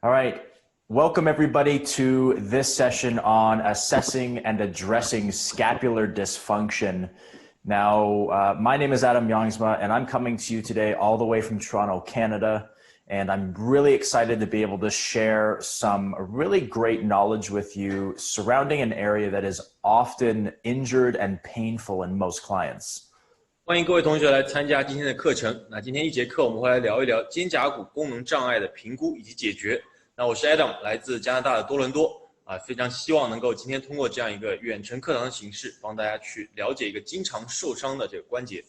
All right. Welcome everybody to this session on assessing and addressing scapular dysfunction. Now, my name is Adam Youngsma and I'm coming to you today all the way from Toronto, Canada. And I'm really excited to be able to share some really great knowledge with you surrounding an area that is often injured and painful in most clients. 欢迎各位同学来参加今天的课程。那今天一节课我们会来聊一聊肩胛骨功能障碍的评估以及解决。那我是 Adam， 来自加拿大的多伦多非常希望能够今天通过这样一个远程课堂的形式，帮大家去了解一个经常受伤的这个关节。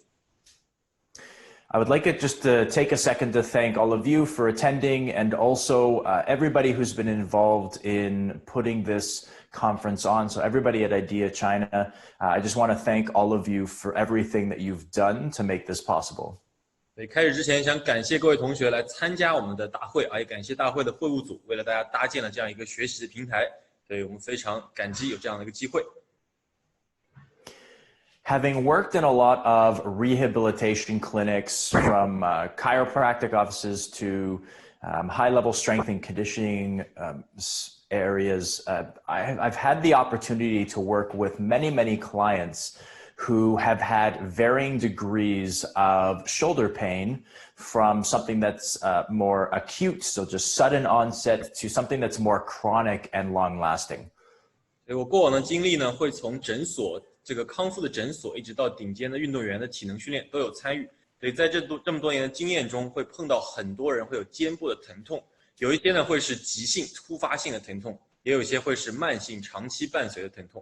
I would like it just to take a second to thank all of you for attending and also everybody who's been involved in putting this conference on. So everybody at Idea China, I just want to thank all of you for everything that you've done to make this possible. 开始之前想感谢各位同学来参加我们的大会也感谢大会的会务组为了大家搭建了这样一个学习的平台，所以我们非常感激有这样的一个机会。Having worked in a lot of rehabilitation clinics, from chiropractic offices to high-level strength and conditioning areas, I've had the opportunity to work with many clients who have had varying degrees of shoulder pain, from something that's more acute, so just sudden onset, to something that's more chronic and long-lasting. 我过往的经历呢，会从诊所这个康复的诊所，一直到顶尖的运动员的体能训练都有参与。所以在这么多年的经验中，会碰到很多人会有肩部的疼痛，有一些呢会是急性突发性的疼痛，也有一些会是慢性长期伴随的疼痛。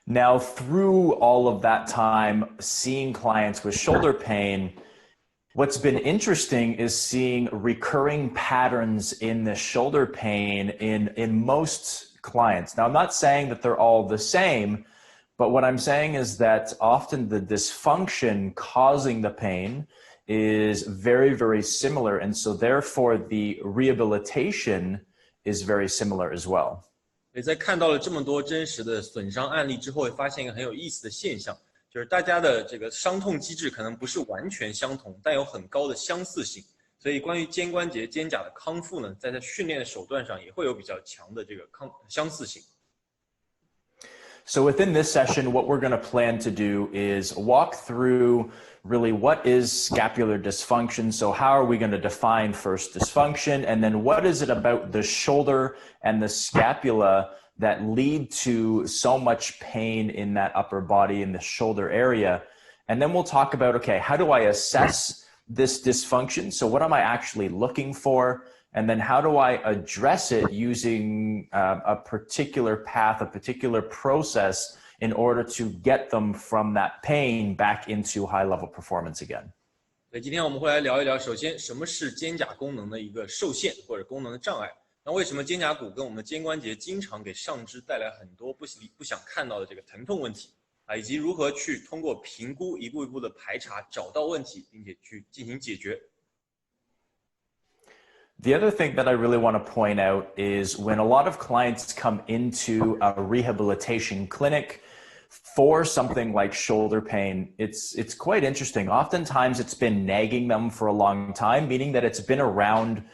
Now, through all of that time seeing clients with shoulder pain, what's been interesting is seeing recurring patterns in the shoulder pain in most clients. Now, I'm not saying that they're all the same, but what I'm saying is that often the dysfunction causing the pain is very similar. And so therefore the rehabilitation is very similar as well. 所以在看到了这么多真实的损伤案例之后，会发现一个很有意思的现象，就是大家的这个伤痛机制可能不是完全相同，但有很高的相似性。所以关于肩关节、肩胛的康复呢，在它训练的手段上也会有比较强的这个相似性。So within this session, what we're going to plan to do is walk through really what is scapular dysfunction. So how are we going to define first dysfunction, and then what is it about the shoulder and the scapula that lead to so much pain in that upper body in the shoulder area? And then we'll talk about, okay, how do I assess this dysfunction? So what am I actually looking for? And then how do I address it using a particular path, a particular process in order to get them from that pain back into high-level performance again? 所以今天我们会来聊一聊，首先什么是肩胛功能的一个受限或者功能的障碍？那为什么肩胛骨跟我们的肩关节经常给上肢带来很多不想看到的这个疼痛问题以及如何去通过评估一步一步的排查找到问题，并且去进行解决。The other thing that I really want to point out is when a lot of clients come into a rehabilitation clinic for something like shoulder pain, it's quite interesting. Oftentimes it's been nagging them for a long time, meaning that it's been around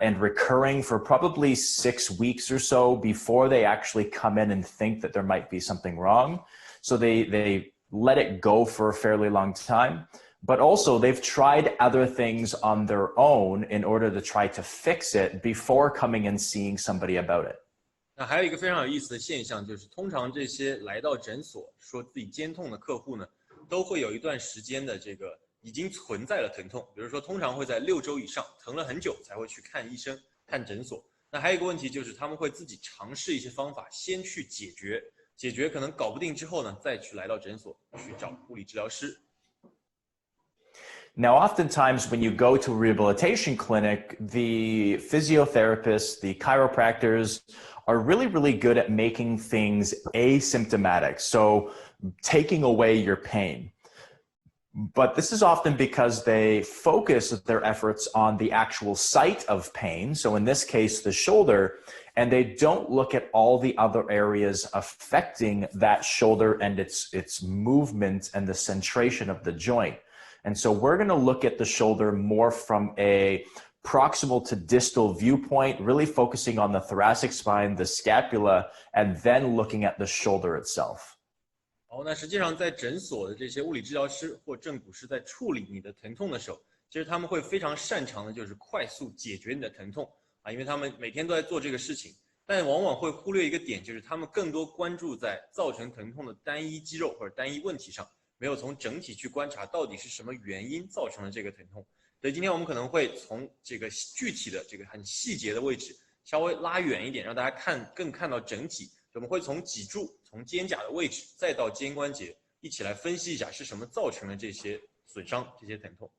and recurring for probably 6 weeks or so before they actually come in and think that there might be something wrong. So they let it go for a fairly long time. But also they've tried other things on their own in order to try to fix it before coming and seeing somebody about it. 那还有一个非常有意思的现象，就是通常这些来到诊所说自己肩痛的客户呢，都会有一段时间的这个已经存在了疼痛，比如说通常会在6周以上，疼了很久才会去看医生、看诊所。那还有一个问题就是他们会自己尝试一些方法，先去解决可能搞不定之后呢，再去来到诊所去找物理治疗师。Now, oftentimes when you go to a rehabilitation clinic, the physiotherapists, the chiropractors are really good at making things asymptomatic, so taking away your pain. But this is often because they focus their efforts on the actual site of pain, so in this case, the shoulder, and they don't look at all the other areas affecting that shoulder and its movement and the centration of the joint. And so we're going to look at the shoulder more from a proximal to distal viewpoint, really focusing on the thoracic spine, the scapula, and then looking at the shoulder itself. 好，那实际上在诊所的这些物理治疗师或正骨师在处理你的疼痛的时候，其实他们会非常擅长的就是快速解决你的疼痛啊，因为他们每天都在做这个事情，但往往会忽略一个点，就是他们更多关注在造成疼痛的单一肌肉或者单一问题上，没有从整体去观察到底是什么原因造成了这个疼痛。所以今天我们可能会从这个具体的这个很细节的位置稍微拉远一点，让大家更看到整体。我们会从脊柱、从肩胛的位置，再到肩关节，一起来分析一下是什么造成了这些损伤、这些疼痛。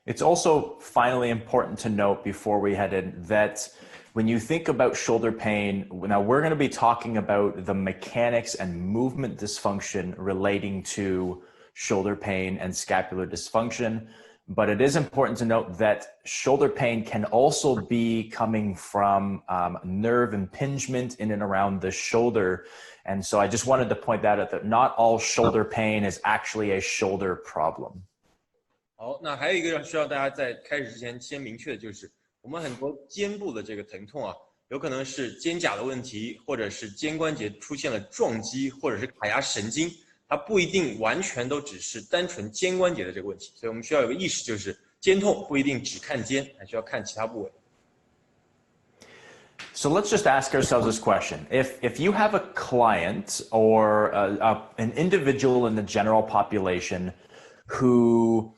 It's also finally important to note before we head in that when you think about shoulder pain, now we're going to be talking about the mechanics and movement dysfunction relating to shoulder pain and scapular dysfunction. But it is important to note that shoulder pain can also be coming from nerve impingement in and around the shoulder. And so I just wanted to point that out, that not all shoulder pain is actually a shoulder problem. 好，那还有一个需要大家在开始之前先明确的就是，我们很多肩部的这个疼痛啊，有可能是肩胛的问题，或者是肩关节出现了撞击，或者是卡牙神经。它不一定完全都只是单纯肩关节的这个问题，所以我们需要有个意识，就是肩痛不一定只看肩，还需要看其他部位。So let's just ask ourselves this question. If you have a client or an individual in the general population who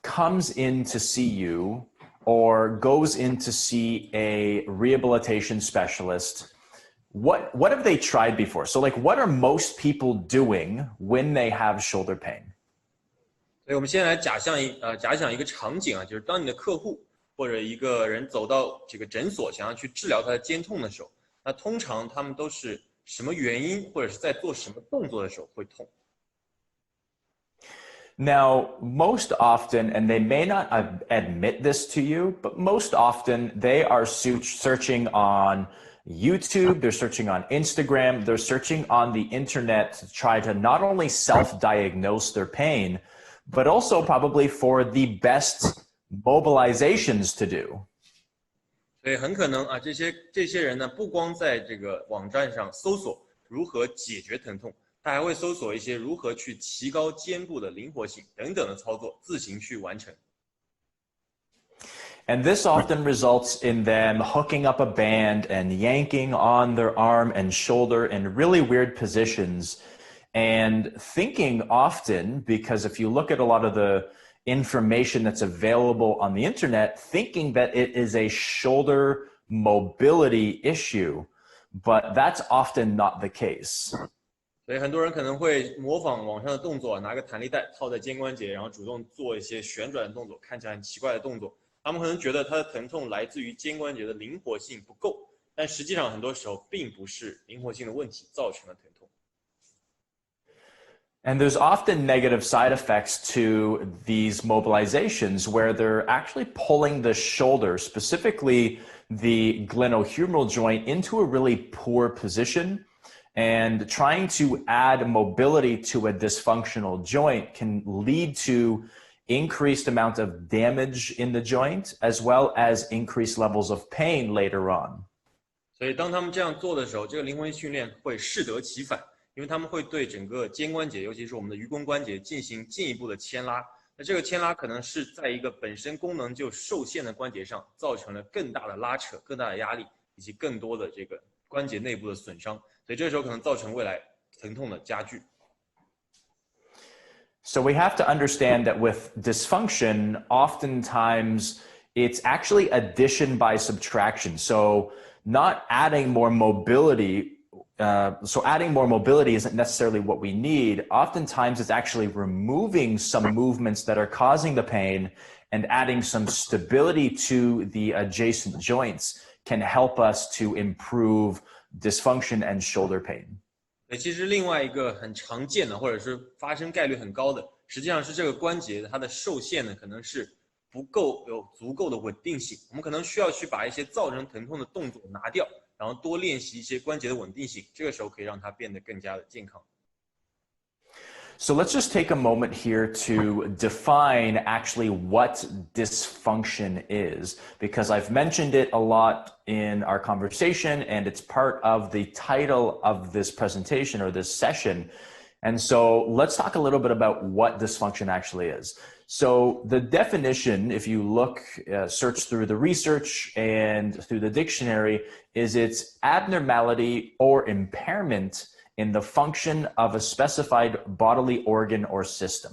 comes in to see you or goes in to see a rehabilitation specialist, what have they tried before? So like, what are most people doing when they have shoulder pain? 所以我们先来假想一个场景啊，就是当你的客户或者一个人走到这个诊所，想要去治疗他的肩痛的时候，那通常他们都是什么原因，或者是在做什么动作的时候会痛？ Now, most often, and they may not admit this to you, but most often they are searching on YouTube, they're searching on Instagram, they're searching on the internet to try to not only self-diagnose their pain, but also probably for the best mobilizations to do. 所以很可能啊，这些人呢，不光在这个网站上搜索如何解决疼痛，他还会搜索一些如何去提高肩部的灵活性等等的操作，自行去完成。And this often results in them hooking up a band and yanking on their arm and shoulder in really weird positions and thinking often, because if you look at a lot of the information that's available on the internet, thinking that it is a shoulder mobility issue, but that's often not the case. 所以很多人可能会模仿网上的动作，拿个弹力带套在肩关节，然后主动做一些旋转的动作，看起来很奇怪的动作。他们可能觉得他的疼痛来自于肩关节的灵活性不够，但实际上很多时候并不是灵活性的问题造成了疼痛。And there's often negative side effects to these mobilizations where they're actually pulling the shoulder, specifically the glenohumeral joint, into a really poor position. And trying to add mobility to a dysfunctional joint can lead to increased amount of damage in the joint, as well as increased levels of pain later on. 所以当他们这样做的时候，这个灵活性训练会适得其反，因为他们会对整个肩关节，尤其是我们的盂肱关节进行进一步的牵拉。那这个牵拉可能是在一个本身功能就受限的关节上，造成了更大的拉扯、更大的压力，以及更多的这个关节内部的损伤。所以这个时候可能造成未来疼痛的加剧。So we have to understand that with dysfunction, oftentimes it's actually addition by subtraction. So not adding more mobility, adding more mobility isn't necessarily what we need. Oftentimes it's actually removing some movements that are causing the pain and adding some stability to the adjacent joints can help us to improve dysfunction and shoulder pain. 其实另外一个很常见的，或者是发生概率很高的，实际上是这个关节它的受限呢，可能是有足够的稳定性。我们可能需要去把一些造成疼痛的动作拿掉，然后多练习一些关节的稳定性，这个时候可以让它变得更加的健康。So let's just take a moment here to define actually what dysfunction is, because I've mentioned it a lot in our conversation and it's part of the title of this presentation or this session. And so let's talk a little bit about what dysfunction actually is. So the definition, if you look, search through the research and through the dictionary, is it's abnormality or impairment in the function of a specified bodily organ or system.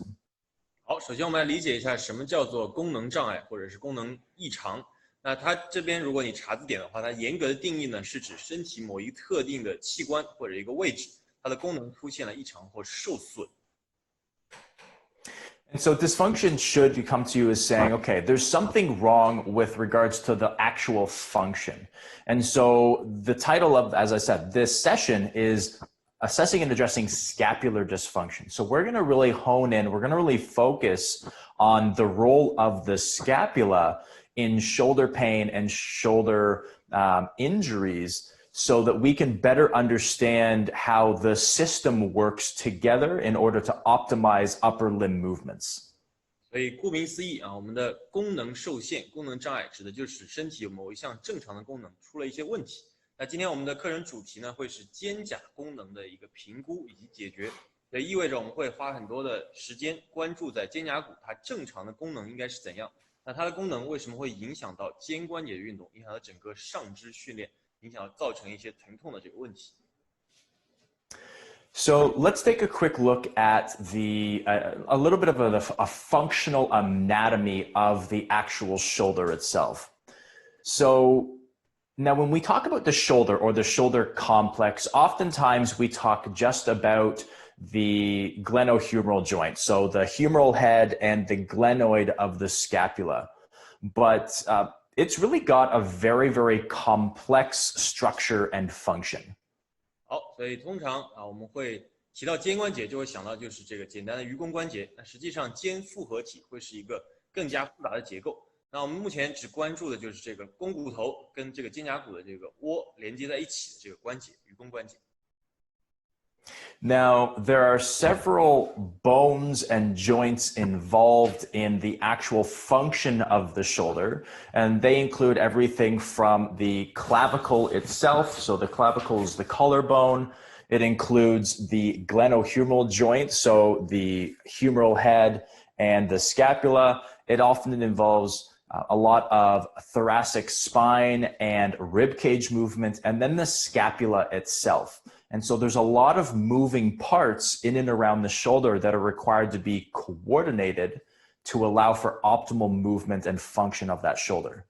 好，首先我们来理解一下什么叫做功能障碍或者是功能异常。那它这边如果你查字典的话，它严格的定义呢是指身体某一特定的器官或者一个位置，它的功能出现了异常或受损。And so dysfunction should come to you as saying, okay, there's something wrong with regards to the actual function. And so the title of, as I said, this session is assessing and addressing scapular dysfunction. So we're going to really hone in, we're going to really focus on the role of the scapula in shoulder pain and shoulder injuries, so that we can better understand how the system works together in order to optimize upper limb movements. 所以顾名思义啊，我们的功能受限、功能障碍指的就是身体有某一项正常的功能出了一些问题。那今天我们的课程主题呢，会是肩胛功能的一个评估以及解决。这意味着我们会花很多的时间关注在肩胛骨它正常的功能应该是怎样。那它的功能为什么会影响到肩关节的运动，影响到整个上肢训练？ 影响造成一些疼痛的这个问题。So let's take a quick look at a little bit of a functional anatomy of the actual shoulder itself. So now when we talk about the shoulder or the shoulder complex, oftentimes we talk just about the glenohumeral joint. So the humeral head and the glenoid of the scapula. But it's really got a very, very complex structure and function. 好，所以通常啊，我们会提到肩关节，就会想到就是这个简单的盂肱关节。那实际上肩复合体会是一个更加复杂的结构。那我们目前只关注的就是这个肱骨头跟这个肩胛骨的这个窝连接在一起的这个关节，盂肱关节。 Now, there are several bones and joints involved in the actual function of the shoulder, and they include everything from the clavicle itself. So the clavicle is the collarbone. It includes the glenohumeral joint, so the humeral head and the scapula. It often involves a lot of thoracic spine and rib cage movement, and then the scapula itself. And so there's a lot of moving parts in and around the shoulder that are required to be coordinated to allow for optimal movement and function of that shoulder.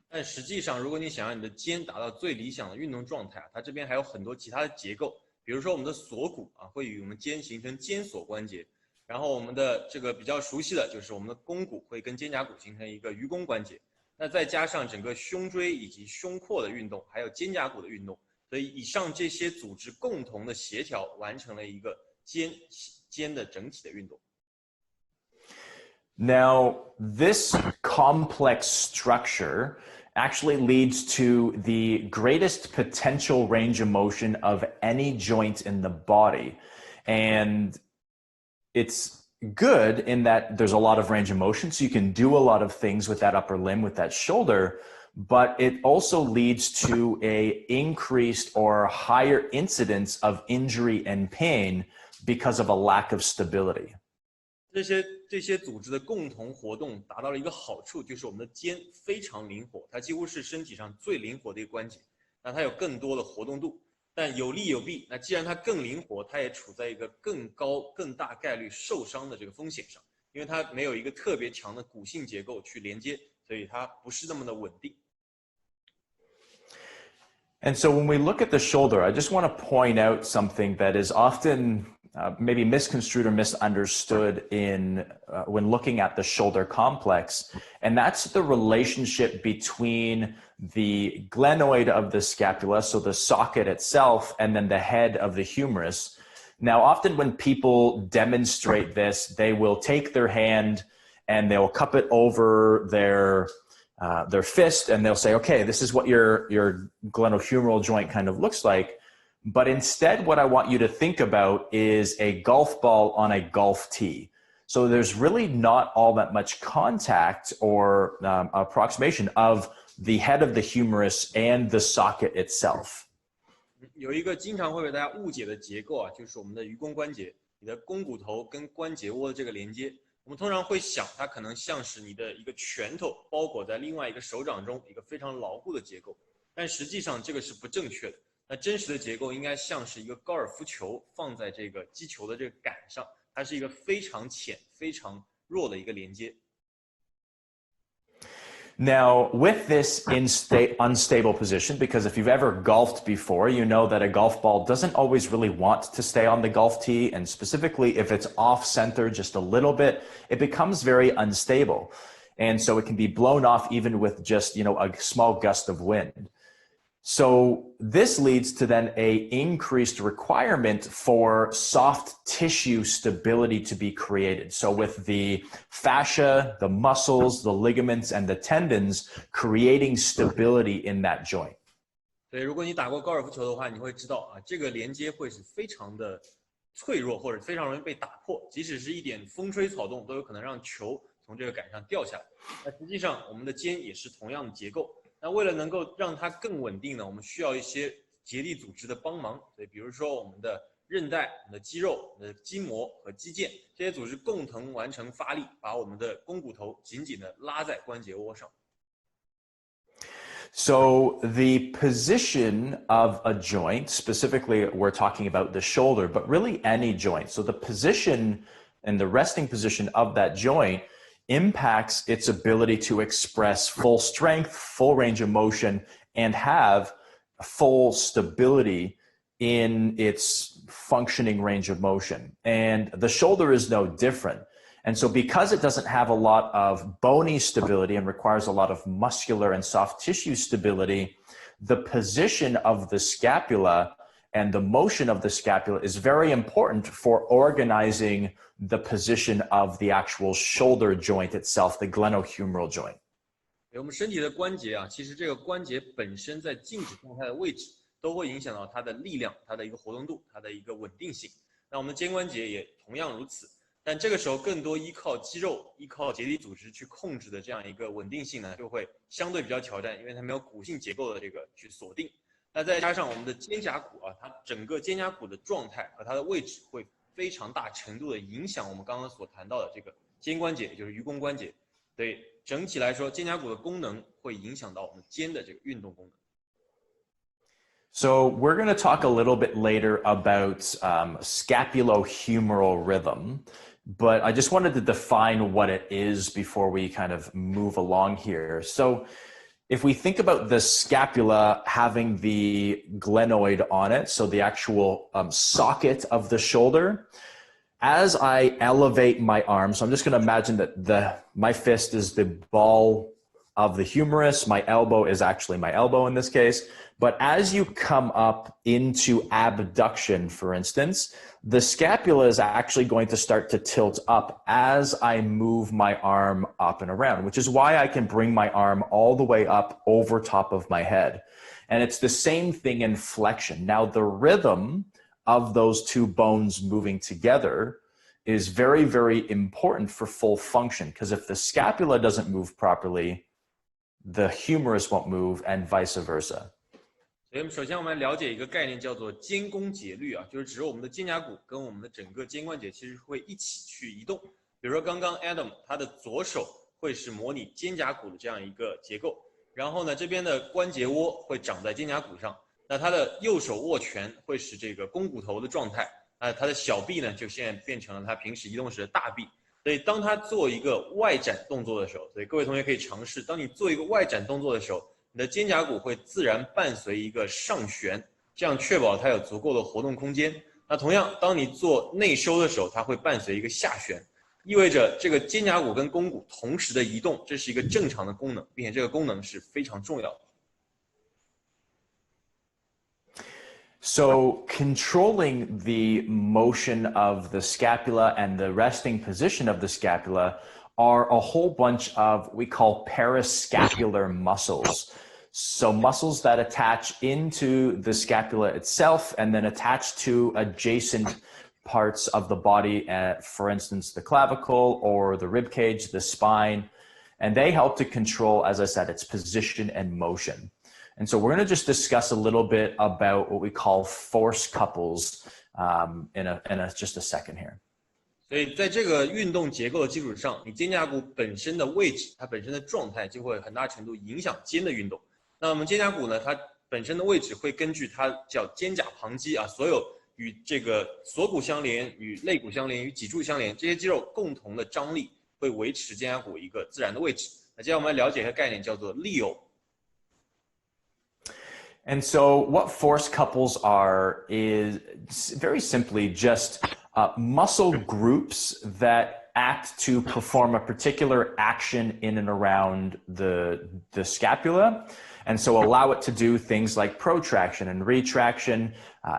但实际上，如果你想让你的肩达到最理想的运动状态，它这边还有很多其他的结构，比如说我们的锁骨啊，会与我们肩形成肩锁关节，然后我们的这个比较熟悉的就是我们的肱骨会跟肩胛骨形成一个盂肱关节，那再加上整个胸椎以及胸廓的运动，还有肩胛骨的运动。 所以以上这些组织共同的协调，完成了一个肩的整体的运动。Now, this complex structure actually leads to the greatest potential range of motion of any joint in the body. And it's good in that there's a lot of range of motion, so you can do a lot of things with that upper limb, with that shoulder. But it also leads to a increased or higher incidence of injury and pain because of a lack of stability. 这些组织的共同活动达到了一个好处，就是我们的肩非常灵活，它几乎是身体上最灵活的一个关节。那它有更多的活动度，但有利有弊。那既然它更灵活，它也处在一个更高、更大概率受伤的这个风险上，因为它没有一个特别强的骨性结构去连接，所以它不是那么的稳定。 And so when we look at the shoulder, I just want to point out something that is often maybe misconstrued or misunderstood in when looking at the shoulder complex, and that's the relationship between the glenoid of the scapula, so the socket itself, and then the head of the humerus. Now, often when people demonstrate this, they will take their hand and they'll cup it over their fist, and they'll say, okay, this is what your glenohumeral joint kind of looks like. But instead, what I want you to think about is a golf ball on a golf tee. So there's really not all that much contact or approximation of the head of the humerus and the socket itself. 有一个经常会被大家误解的结构啊，就是我们的盂肱关节，你的肱骨头跟关节窝的这个连接，我们通常会想它可能像是你的一个拳头包裹在另外一个手掌中，一个非常牢固的结构，但实际上这个是不正确的。那真实的结构应该像是一个高尔夫球放在这个击球的这个杆上，它是一个非常浅、非常弱的一个连接。Now, with this unstable position, because if you've ever golfed before, you know that a golf ball doesn't always really want to stay on the golf tee. And specifically, if it's off center just a little bit, it becomes very unstable. And so it can be blown off even with just, a small gust of wind. So this leads to then a increased requirement for soft tissue stability to be created. So with the fascia, the muscles, the ligaments, and the tendons creating stability in that joint. 对，如果你打过高尔夫球的话，你会知道啊，这个连接会是非常的脆弱，或者非常容易被打破，即使是一点风吹草动，都有可能让球从这个杆上掉下来。那实际上，我们的肩也是同样的结构。那为了能够让它更稳定呢，我们需要一些结缔组织的帮忙。对，比如说我们的韧带、我们的肌肉、我们的筋膜和肌腱这些组织共同完成发力，把我们的肱骨头紧紧的拉在关节窝上。So the position of a joint, specifically we're talking about the shoulder, but really any joint. So the position and the resting position of that joint impacts its ability to express full strength, full range of motion, and have full stability in its functioning range of motion. And the shoulder is no different. And so because it doesn't have a lot of bony stability and requires a lot of muscular and soft tissue stability, the position of the scapula and the motion of the scapula is very important for organizing the position of the actual shoulder joint itself, the glenohumeral joint. 我们身体的关节啊，其实这个关节本身在静止状态的位置，都会影响到它的力量、它的一个活动度、它的一个稳定性。那我们的肩关节也同样如此，但这个时候更多依靠肌肉、依靠结缔组织去控制的这样一个稳定性呢，就会相对比较挑战，因为它没有骨性结构的这个去锁定。那再加上我们的肩胛骨啊，它整个肩胛骨的状态和它的位置会非常大程度的影响我们刚刚所谈到的这个肩关节，也就是盂肱关节。对，整体来说，肩胛骨的功能会影响到我们肩的这个运动功能。So we're going to talk a little bit later about scapulohumeral rhythm, but I just wanted to define what it is before we kind of move along here. So if we think about the scapula having the glenoid on it, so the actual socket of the shoulder, as I elevate my arm, so I'm just going to imagine that my fist is the ball of the humerus, my elbow is actually my elbow in this case, but as you come up into abduction, for instance, the scapula is actually going to start to tilt up as I move my arm up and around, which is why I can bring my arm all the way up over top of my head. And it's the same thing in flexion. Now, the rhythm of those two bones moving together is very, very important for full function, because if the scapula doesn't move properly, the humerus won't move and vice versa. 所以首先我们了解一个概念叫做肩弓节律啊，就是指我们的肩胛骨跟我们的整个肩关节其实会一起去移动。比如说刚刚 Adam 他的左手会是模拟肩胛骨的这样一个结构，然后呢这边的关节窝会长在肩胛骨上，那他的右手握拳会是这个肱骨头的状态，他的小臂呢就现在变成了他平时移动时的大臂。所以当他做一个外展动作的时候，所以各位同学可以尝试，当你做一个外展动作的时候，你的肩胛骨会自然伴随一个上旋，这样确保它有足够的活动空间。那同样，当你做内收的时候，它会伴随一个下旋，意味着这个肩胛骨跟肱骨同时的移动，这是一个正常的功能，并且这个功能是非常重要的。So controlling the motion of the scapula and the resting position of the scapula are a whole bunch of we call parascapular muscles. So muscles that attach into the scapula itself and then attach to adjacent parts of the body, for instance, the clavicle or the rib cage, the spine, and they help to control, as I said, its position and motion. And so we're going to just discuss a little bit about what we call force couples just a second here. 所以在这个运动结构的基础上，你肩胛骨本身的位置，它本身的状态就会很大程度影响肩的运动。那我们肩胛骨呢，它本身的位置会根据它叫肩胛旁肌啊，所有与这个锁骨相连、与肋骨相连、与脊柱相连这些肌肉共同的张力，会维持肩胛骨一个自然的位置。那接下来我们来了解一个概念，叫做力偶。And so what force couples are is very simply just muscle groups that act to perform a particular action in and around the scapula. And so allow it to do things like protraction and retraction,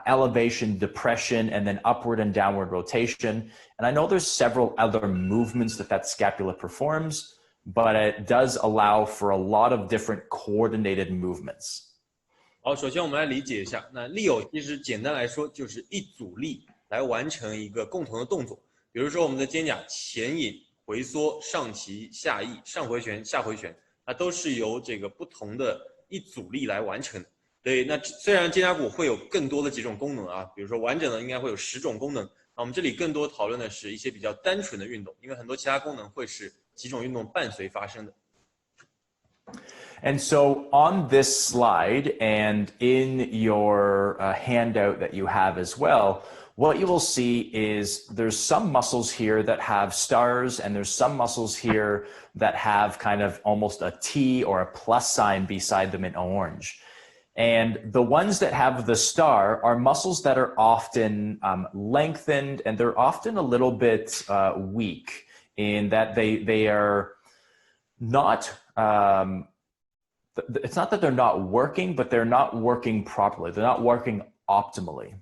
elevation, depression, and then upward and downward rotation. And I know there's several other movements that scapula performs, but it does allow for a lot of different coordinated movements. 好，首先我们来理解一下，那力偶其实简单来说就是一组力来完成一个共同的动作。比如说我们的肩胛前引、回缩、上提、下揖、上回旋、下回旋，它都是由这个不同的一组力来完成的。对，那虽然肩胛骨会有更多的几种功能啊，比如说完整的应该会有10种功能，那我们这里更多讨论的是一些比较单纯的运动，因为很多其他功能会是几种运动伴随发生的。And so on this slide and in your handout that you have as well, what you will see is there's some muscles here that have stars and there's some muscles here that have kind of almost a T or a plus sign beside them in orange. And the ones that have the star are muscles that are often lengthened, and they're often a little bit weak in that they are not it's not that they're not working, but they're not working properly. They're not working optimally.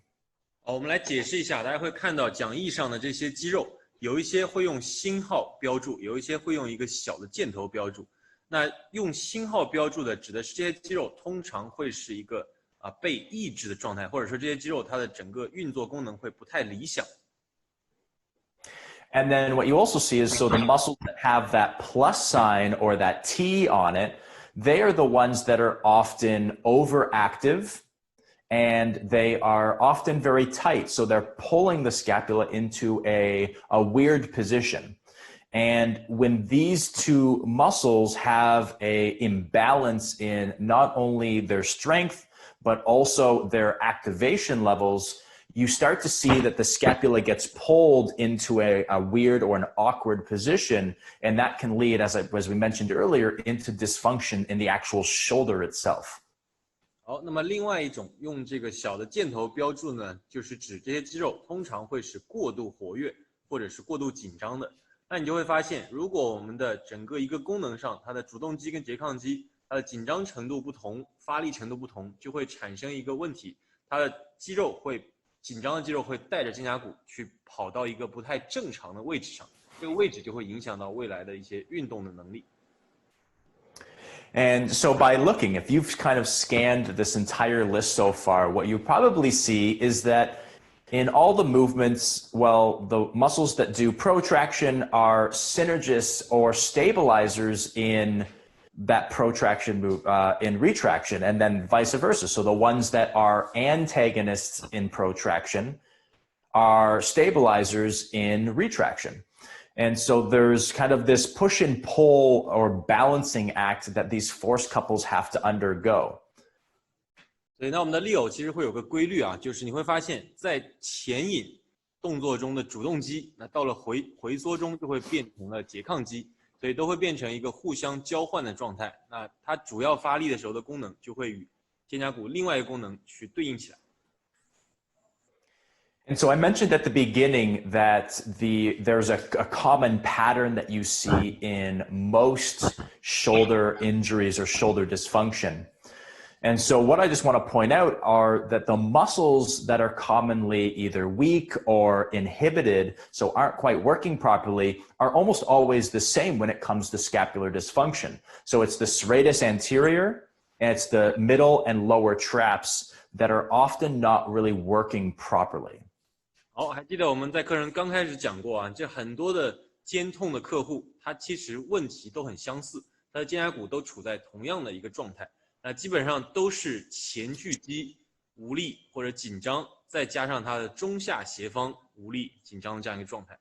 好，我们来解释一下，大家会看到讲义上的这些肌肉，有一些会用星号标注，有一些会用一个小的箭头标注。那用星号标注的指的是这些肌肉通常会是一个被抑制的状态，或者说这些肌肉它的整个运作功能会不太理想。And then what you also see is, so the muscles that have that plus sign or that T on it, they are the ones that are often overactive and they are often very tight. So they're pulling the scapula into a weird position. And when these two muscles have an imbalance in not only their strength, but also their activation levels, you start to see that the scapula gets pulled into a weird or an awkward position, and that can lead, as we mentioned earlier, into dysfunction in the actual shoulder itself. 好，那么另外一种用这个小的箭头标注呢，就是指这些肌肉通常会是过度活跃或者是过度紧张的。那你就会发现，如果我们的整个一个功能上，它的主动肌跟拮抗肌，它的紧张程度不同，发力程度不同，就会产生一个问题，它的肌肉会紧张的肌肉会带着肩胛骨去跑到一个不太正常的位置上，这个位置就会影响到未来的一些运动的能力。And so by looking, if you've kind of scanned this entire list so far, what you probably see is that in all the movements, well, the muscles that do protraction are synergists or stabilizers in that protraction move, in retraction, and then vice versa. So the ones that are antagonists in protraction are stabilizers in retraction. And so there's kind of this push and pull or balancing act that these force couples have to undergo. 所以那我们的力偶其实会有个规律啊，就是你会发现在前引动作中的主动肌，那到了回缩中就会变成了拮抗肌，所以都会变成一个互相交换的状态。那它主要发力的时候的功能就会与肩胛骨另外一个功能去对应起来。And so I mentioned at the beginning that there's a common pattern that you see in most shoulder injuries or shoulder dysfunction. And so what I just want to point out are that the muscles that are commonly either weak or inhibited, so aren't quite working properly, are almost always the same when it comes to scapular dysfunction. So it's the serratus anterior, and it's the middle and lower traps that are often not really working properly. 好，还记得我们在课程刚开始讲过啊，这很多的肩痛的客户，他其实问题都很相似，他的肩胛骨都处在同样的一个状态，那基本上都是前锯肌无力或者紧张，再加上他的中下斜方无力紧张的这样一个状态。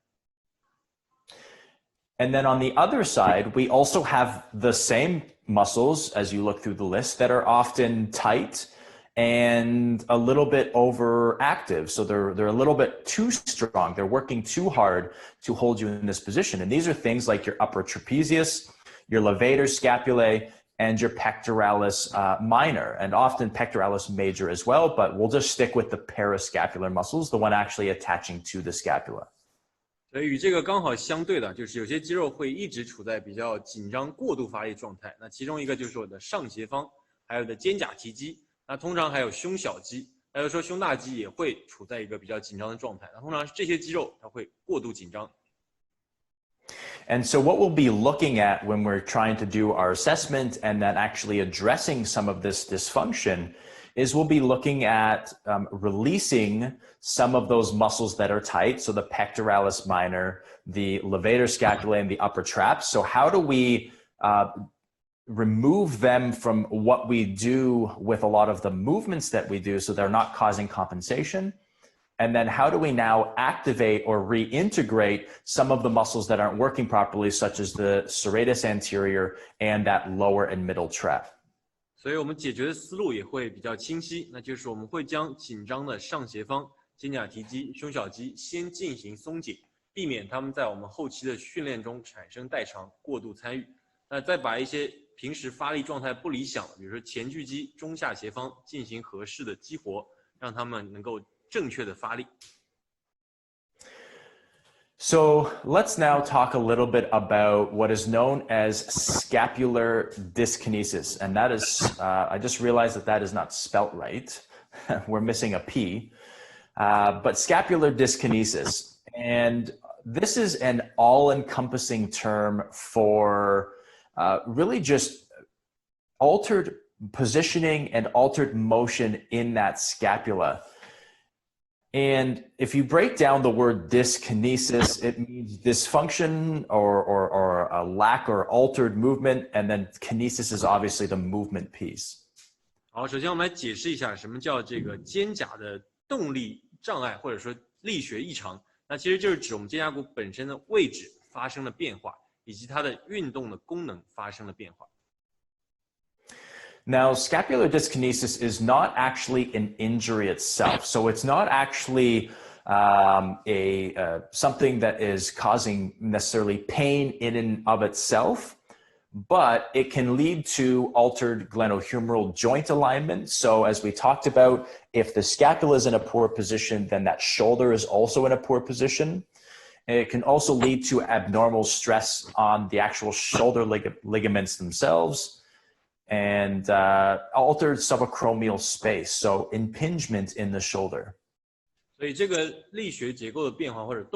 And then on the other side, we also have the same muscles as you look through the list that are often tight and a little bit overactive. So they're a little bit too strong. They're working too hard to hold you in this position. And these are things like your upper trapezius, your levator scapulae, and your pectoralis minor, and often pectoralis major as well, but we'll just stick with the parascapular muscles, the one actually attaching to the scapula. 所以与这个刚好相对的，就是有些肌肉会一直处在比较紧张、过度发力状态。那其中一个就是我的上斜方，还有的肩胛提肌。那通常还有胸小肌，还有说胸大肌也会处在一个比较紧张的状态。那通常这些肌肉它会过度紧张。And so what we'll be looking at when we're trying to do our assessment and then actually addressing some of this dysfunction is we'll be looking at releasing some of those muscles that are tight. So the pectoralis minor, the levator scapulae, and the upper traps. So how do we remove them from what we do with a lot of the movements that we do so they're not causing compensation? And then how do we now activate or reintegrate some of the muscles that aren't working properly, such as the serratus anterior and that lower and middle trap? 所以我们解决的思路也会比较清晰，那就是我们会将紧张的上斜方、肩胛提肌、胸小肌先进行松解，避免它们在我们后期的训练中产生代偿、过度参与。那再把一些平时发力状态不理想，比如说前锯肌、中下斜方进行合适的激活，让它们能够正确的发力。So let's now talk a little bit about what is known as scapular dyskinesis. And that is, I just realized that is not spelt right. We're missing a P. But scapular dyskinesis. And this is an all-encompassing term for really just altered positioning and altered motion in that scapula. And if you break down the word dyskinesis, it means dysfunction or a lack or altered movement, and then kinesis is obviously the movement piece. 好，首先我们来解释一下什么叫这个肩胛的动力障碍，或者说力学异常。那其实就是指我们肩胛骨本身的位置发生了变化，以及它的运动的功能发生了变化。Now, scapular dyskinesis is not actually an injury itself. So it's not actually something that is causing necessarily pain in and of itself, but it can lead to altered glenohumeral joint alignment. So as we talked about, if the scapula is in a poor position, then that shoulder is also in a poor position. And it can also lead to abnormal stress on the actual shoulder ligaments themselves, and altered subacromial space, so impingement in the shoulder. 所以这个力学结构的变化或者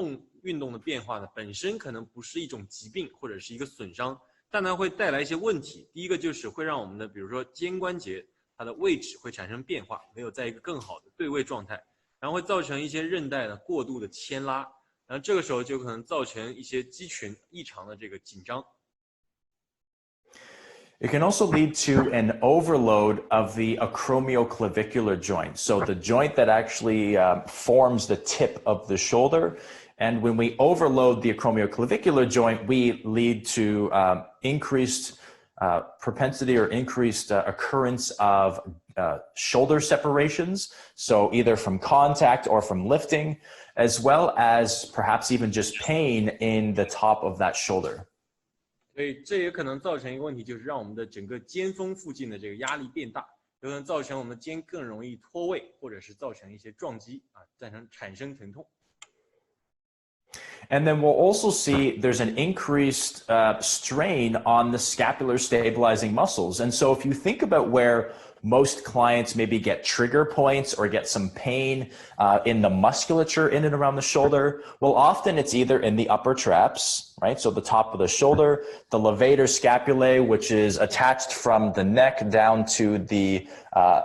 运动的变化呢，本身可能不是一种疾病或者是一个损伤，但它会带来一些问题。第一个就是会让我们的比如说肩关节它的位置会产生变化，没有在一个更好的对位状态，然后会造成一些韧带的过度的牵拉，然后这个时候就可能造成一些肌群异常的这个紧张。It can also lead to an overload of the acromioclavicular joint. So the joint that actually forms the tip of the shoulder. And when we overload the acromioclavicular joint, we lead to increased propensity or increased occurrence of shoulder separations. So either from contact or from lifting, as well as perhaps even just pain in the top of that shoulder. 所以这也可能造成一个问题，就是让我们的整个肩峰附近的这个压力变大，有可能造成我们的肩更容易脱位，或者是造成一些撞击啊，产生疼痛。And then we'll also see there's an increased strain on the scapular stabilizing muscles. And so if you think about where most clients maybe get trigger points or get some pain in the musculature in and around the shoulder. Well, often it's either in the upper traps, right? So the top of the shoulder, the levator scapulae, which is attached from the neck down to the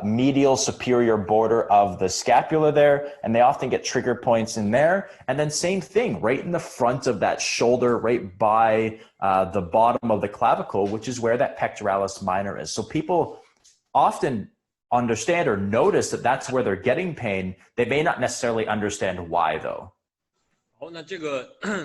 medial superior border of the scapula there. And they often get trigger points in there. And then same thing, right in the front of that shoulder, right by the bottom of the clavicle, which is where that pectoralis minor is. So people often understand or notice that that's where they're getting pain. They may not necessarily understand why though. 好，那这个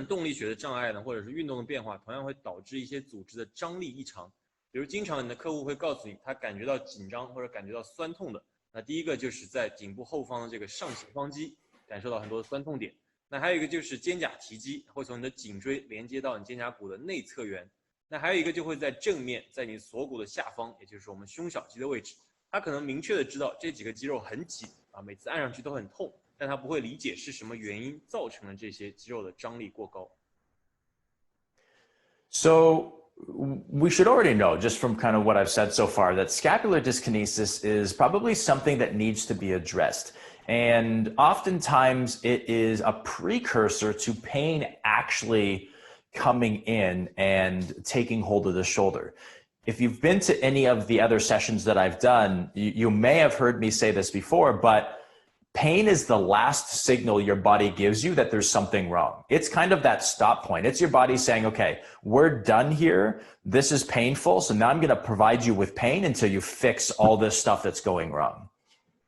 动力学的障碍呢，或者是运动的变化，同样会导致一些组织的张力异常。比如，经常你的客户会告诉你，他感觉到紧张或者感觉到酸痛的。那第一个就是在颈部后方的这个上斜方肌感受到很多的酸痛点。那还有一个就是肩胛提肌会从你的颈椎连接到你肩胛骨的内侧缘。那还有一个就会在正面，在你锁骨的下方，也就是我们胸小肌的位置。他可能明确的知道这几个肌肉很紧啊，每次按上去都很痛。但他不会理解是什么原因造成了这些肌肉的张力过高。So we should already know, just from kind of what I've said so far, that scapular dyskinesis is probably something that needs to be addressed. And oftentimes it is a precursor to pain actually coming in and taking hold of the shoulder. If you've been to any of the other sessions that I've done, you may have heard me say this before, but pain is the last signal your body gives you that there's something wrong. It's kind of that stop point. It's your body saying, okay, we're done here. This is painful. So now I'm going to provide you with pain until you fix all this stuff that's going wrong.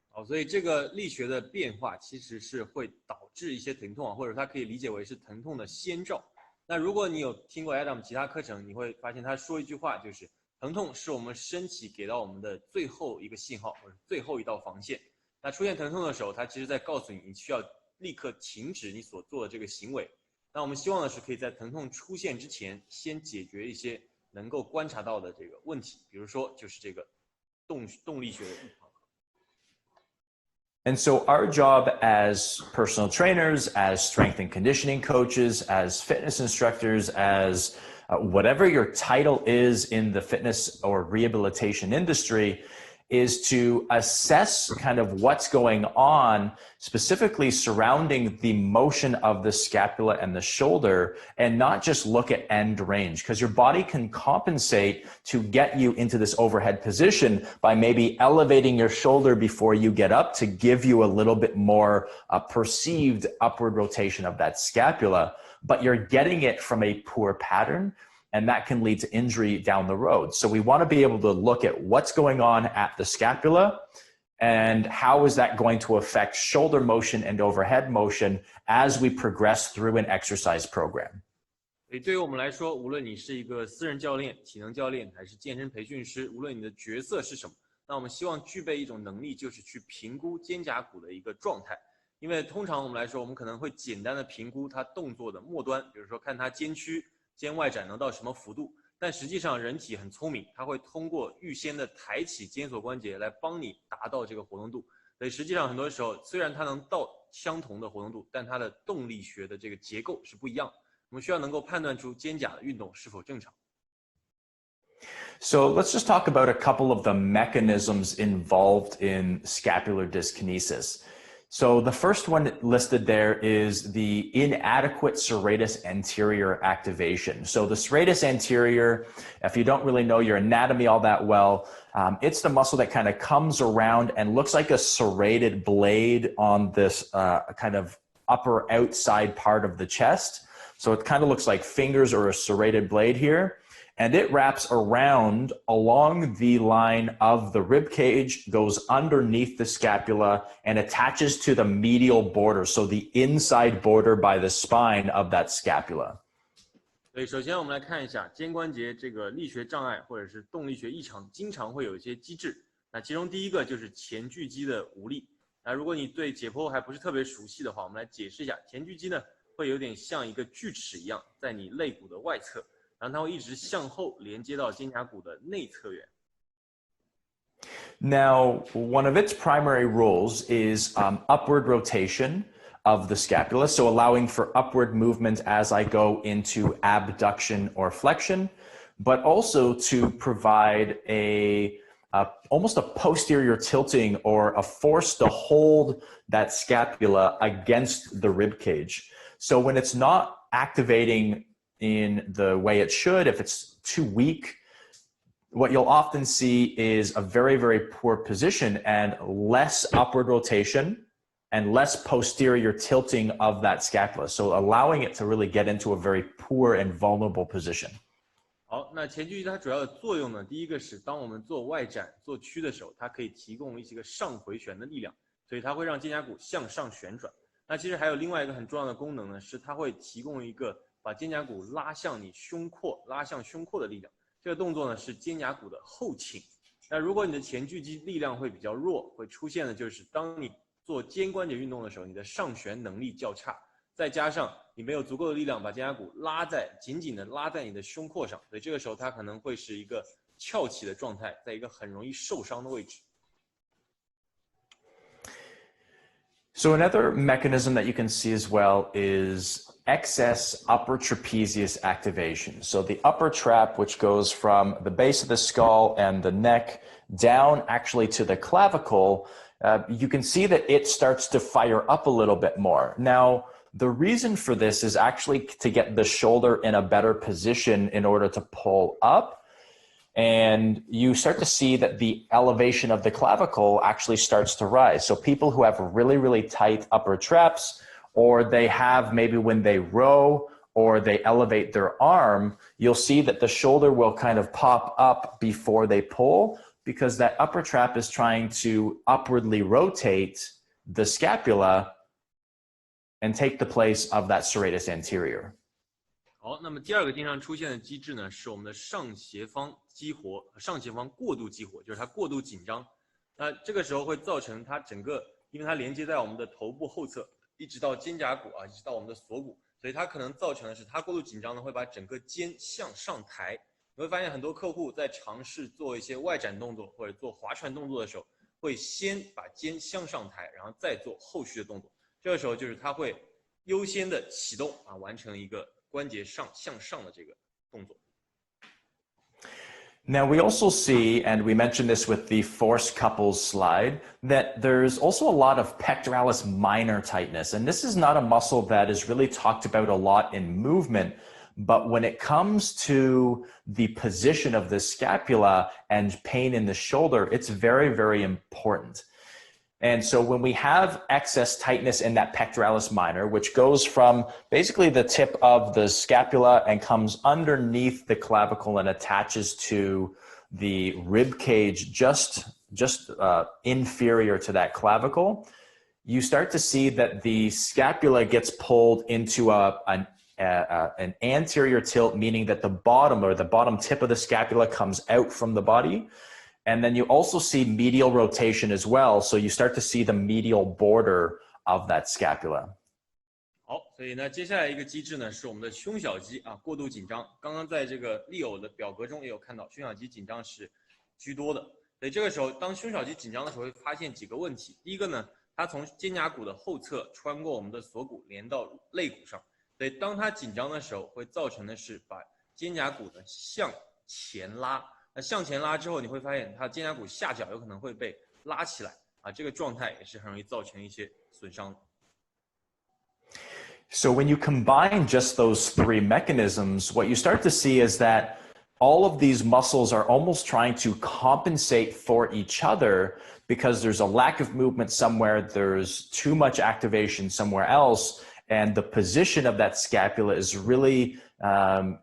好，所以这个力学的变化其实是会导致一些疼痛啊，或者它可以理解为是疼痛的先兆。那如果你有听过 Adam 其他课程，你会发现他说一句话，就是疼痛是我们身体给到我们的最后一个信号，或者最后一道防线。那出现疼痛的时候，它其实在告诉你，你需要立刻停止你所做的这个行为。那我们希望的是可以在疼痛出现之前，先解决一些能够观察到的这个问题，比如说就是这个动力学的异常。And so our job as personal trainers, as strength and conditioning coaches, as fitness instructors, as whatever your title is in the fitness or rehabilitation industry, is to assess kind of what's going on specifically surrounding the motion of the scapula and the shoulder, and not just look at end range, because your body can compensate to get you into this overhead position by maybe elevating your shoulder before you get up to give you a little bit more perceived upward rotation of that scapula, but you're getting it from a poor pattern. And that can lead to injury down the road. So we want to be able to look at what's going on at the scapula and how is that going to affect shoulder motion and overhead motion as we progress through an exercise program. 所以对于我们来说，无论你是一个私人教练、体能教练，还是健身培训师，无论你的角色是什么，那我们希望具备一种能力，就是去评估肩胛骨的一个状态。因为通常我们来说，我们可能会简单的评估它动作的末端，比如说看它肩屈。肩外展能到什么幅度？但实际上人体很聪明，它会通过预先的抬起肩锁关节来帮你达到这个活动度。所以实际上很多时候，虽然它能到相同的活动度，但它的动力学的这个结构是不一样的。我们需要能够判断出肩胛的运动是否正常。So let's just talk about a couple of the mechanisms involved in scapular dyskinesis. So the first one listed there is the inadequate serratus anterior activation. So the serratus anterior, if you don't really know your anatomy all that well, it's the muscle that kind of comes around and looks like a serrated blade on this kind of upper outside part of the chest. So it kind of looks like fingers or a serrated blade here. And it wraps around along the line of the rib cage, goes underneath the scapula, and attaches to the medial border, so the inside border by the spine of that scapula. 所以首先我们来看一下肩关节这个力学障碍或者是动力学异常，经常会有一些机制。那其中第一个就是前锯肌的无力。那如果你对解剖还不是特别熟悉的话，我们来解释一下，前锯肌呢会有点像一个锯齿一样，在你肋骨的外侧。然后它会一直向后连接到肩胛骨的内侧缘。Now, one of its primary roles is upward rotation of the scapula, so allowing for upward movement as I go into abduction or flexion, but also to provide a almost a posterior tilting or a force to hold that scapula against the rib cage. So when it's not activating in the way it should, if it's too weak, what you'll often see is a very, very poor position and less upward rotation and less posterior tilting of that scapula. So allowing it to really get into a very poor and vulnerable position. 好，那前锯肌它主要的作用呢，第一个是当我们做外展、做屈的时候，它可以提供一些个上回旋的力量，所以它会让肩胛骨向上旋转。那其实还有另外一个很重要的功能呢，是它会提供一个把肩胛骨拉向你胸廓、拉向胸廓的力量。这个动作呢是肩胛骨的后倾。那如果你的前锯肌力量会比较弱，会出现的就是当你做肩关节运动的时候，你的上旋能力较差。 再加上你没有足够的力量把肩胛骨紧紧的拉在你的胸廓上，所以这个时候它可能会是一个翘起的状态，在一个很容易受伤的位置。So another mechanism that you can see as well is excess upper trapezius activation. So the upper trap, which goes from the base of the skull and the neck down actually to the clavicle, you can see that it starts to fire up a little bit more. Now, the reason for this is actually to get the shoulder in a better position in order to pull up. And you start to see that the elevation of the clavicle actually starts to rise. So people who have really, really tight upper traps, or they have maybe when they row or they elevate their arm, you'll see that the shoulder will kind of pop up before they pull because that upper trap is trying to upwardly rotate the scapula and take the place of that serratus anterior. 好，那么第二个经常出现的机制呢，是我们的上斜方激活，上斜方过度激活，就是它过度紧张。那这个时候会造成它整个，因为它连接在我们的头部后侧，一直到肩胛骨啊，一直到我们的锁骨，所以它可能造成的是它过度紧张呢，会把整个肩向上抬。你会发现很多客户在尝试做一些外展动作或者做划船动作的时候，会先把肩向上抬，然后再做后续的动作。这个时候就是它会优先的启动啊，完成一个关节向上的这个动作。Now we also see, and we mentioned this with the force couples slide, that there's also a lot of pectoralis minor tightness. And this is not a muscle that is really talked about a lot in movement, but when it comes to the position of the scapula and pain in the shoulder, it's very, very important. And so when we have excess tightness in that pectoralis minor, which goes from basically the tip of the scapula and comes underneath the clavicle and attaches to the rib cage just inferior to that clavicle, you start to see that the scapula gets pulled into an anterior tilt, meaning that the bottom tip of the scapula comes out from the body. And then you also see medial rotation as well. So you start to see the medial border of that scapula. 好，所以呢，接下来一个机制呢是我们的胸小肌啊过度紧张。刚刚在这个利偶的表格中也有看到，胸小肌紧张是居多的。所以这个时候，当胸小肌紧张的时候，会发现几个问题。第一个呢，它从肩胛骨的后侧穿过我们的锁骨连到肋骨上。所以当它紧张的时候，会造成的是把肩胛骨呢向前拉。那向前拉之后，你会发现它肩胛骨下角有可能会被拉起来啊，这个状态也是很容易造成一些损伤的。So when you combine just those three mechanisms, what you start to see is that all of these muscles are almost trying to compensate for each other because there's a lack of movement somewhere, there's too much activation somewhere else, and the position of that scapula is really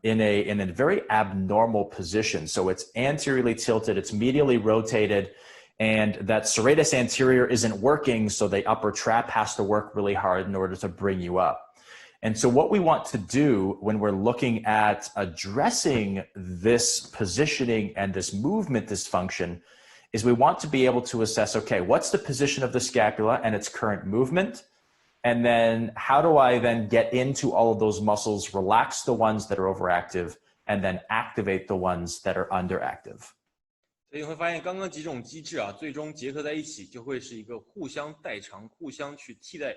in a very abnormal position. So it's anteriorly tilted, it's medially rotated, and that serratus anterior isn't working, so the upper trap has to work really hard in order to bring you up. And so what we want to do when we're looking at addressing this positioning and this movement dysfunction is we want to be able to assess, okay, what's the position of the scapula and its current movement? And then how do I then get into all of those muscles, relax the ones that are overactive, and then activate the ones that are underactive? 所以你会发现，刚刚几种机制啊，最终结合在一起，就会是一个互相代偿、互相去替代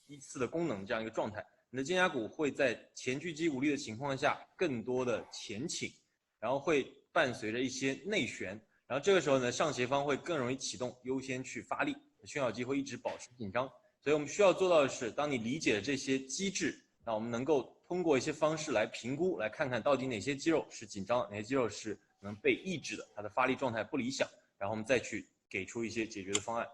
依次的功能这样一个状态。你的肩胛骨会在前锯肌无力的情况下，更多的前倾，然后会伴随着一些内旋，然后这个时候呢，上斜方会更容易启动，优先去发力，胸小肌会一直保持紧张。所以我们需要做到的是，当你理解了这些机制，那我们能够通过一些方式来评估，来看看到底哪些肌肉是紧张，哪些肌肉是能被抑制的，它的发力状态不理想，然后我们再去给出一些解决的方案。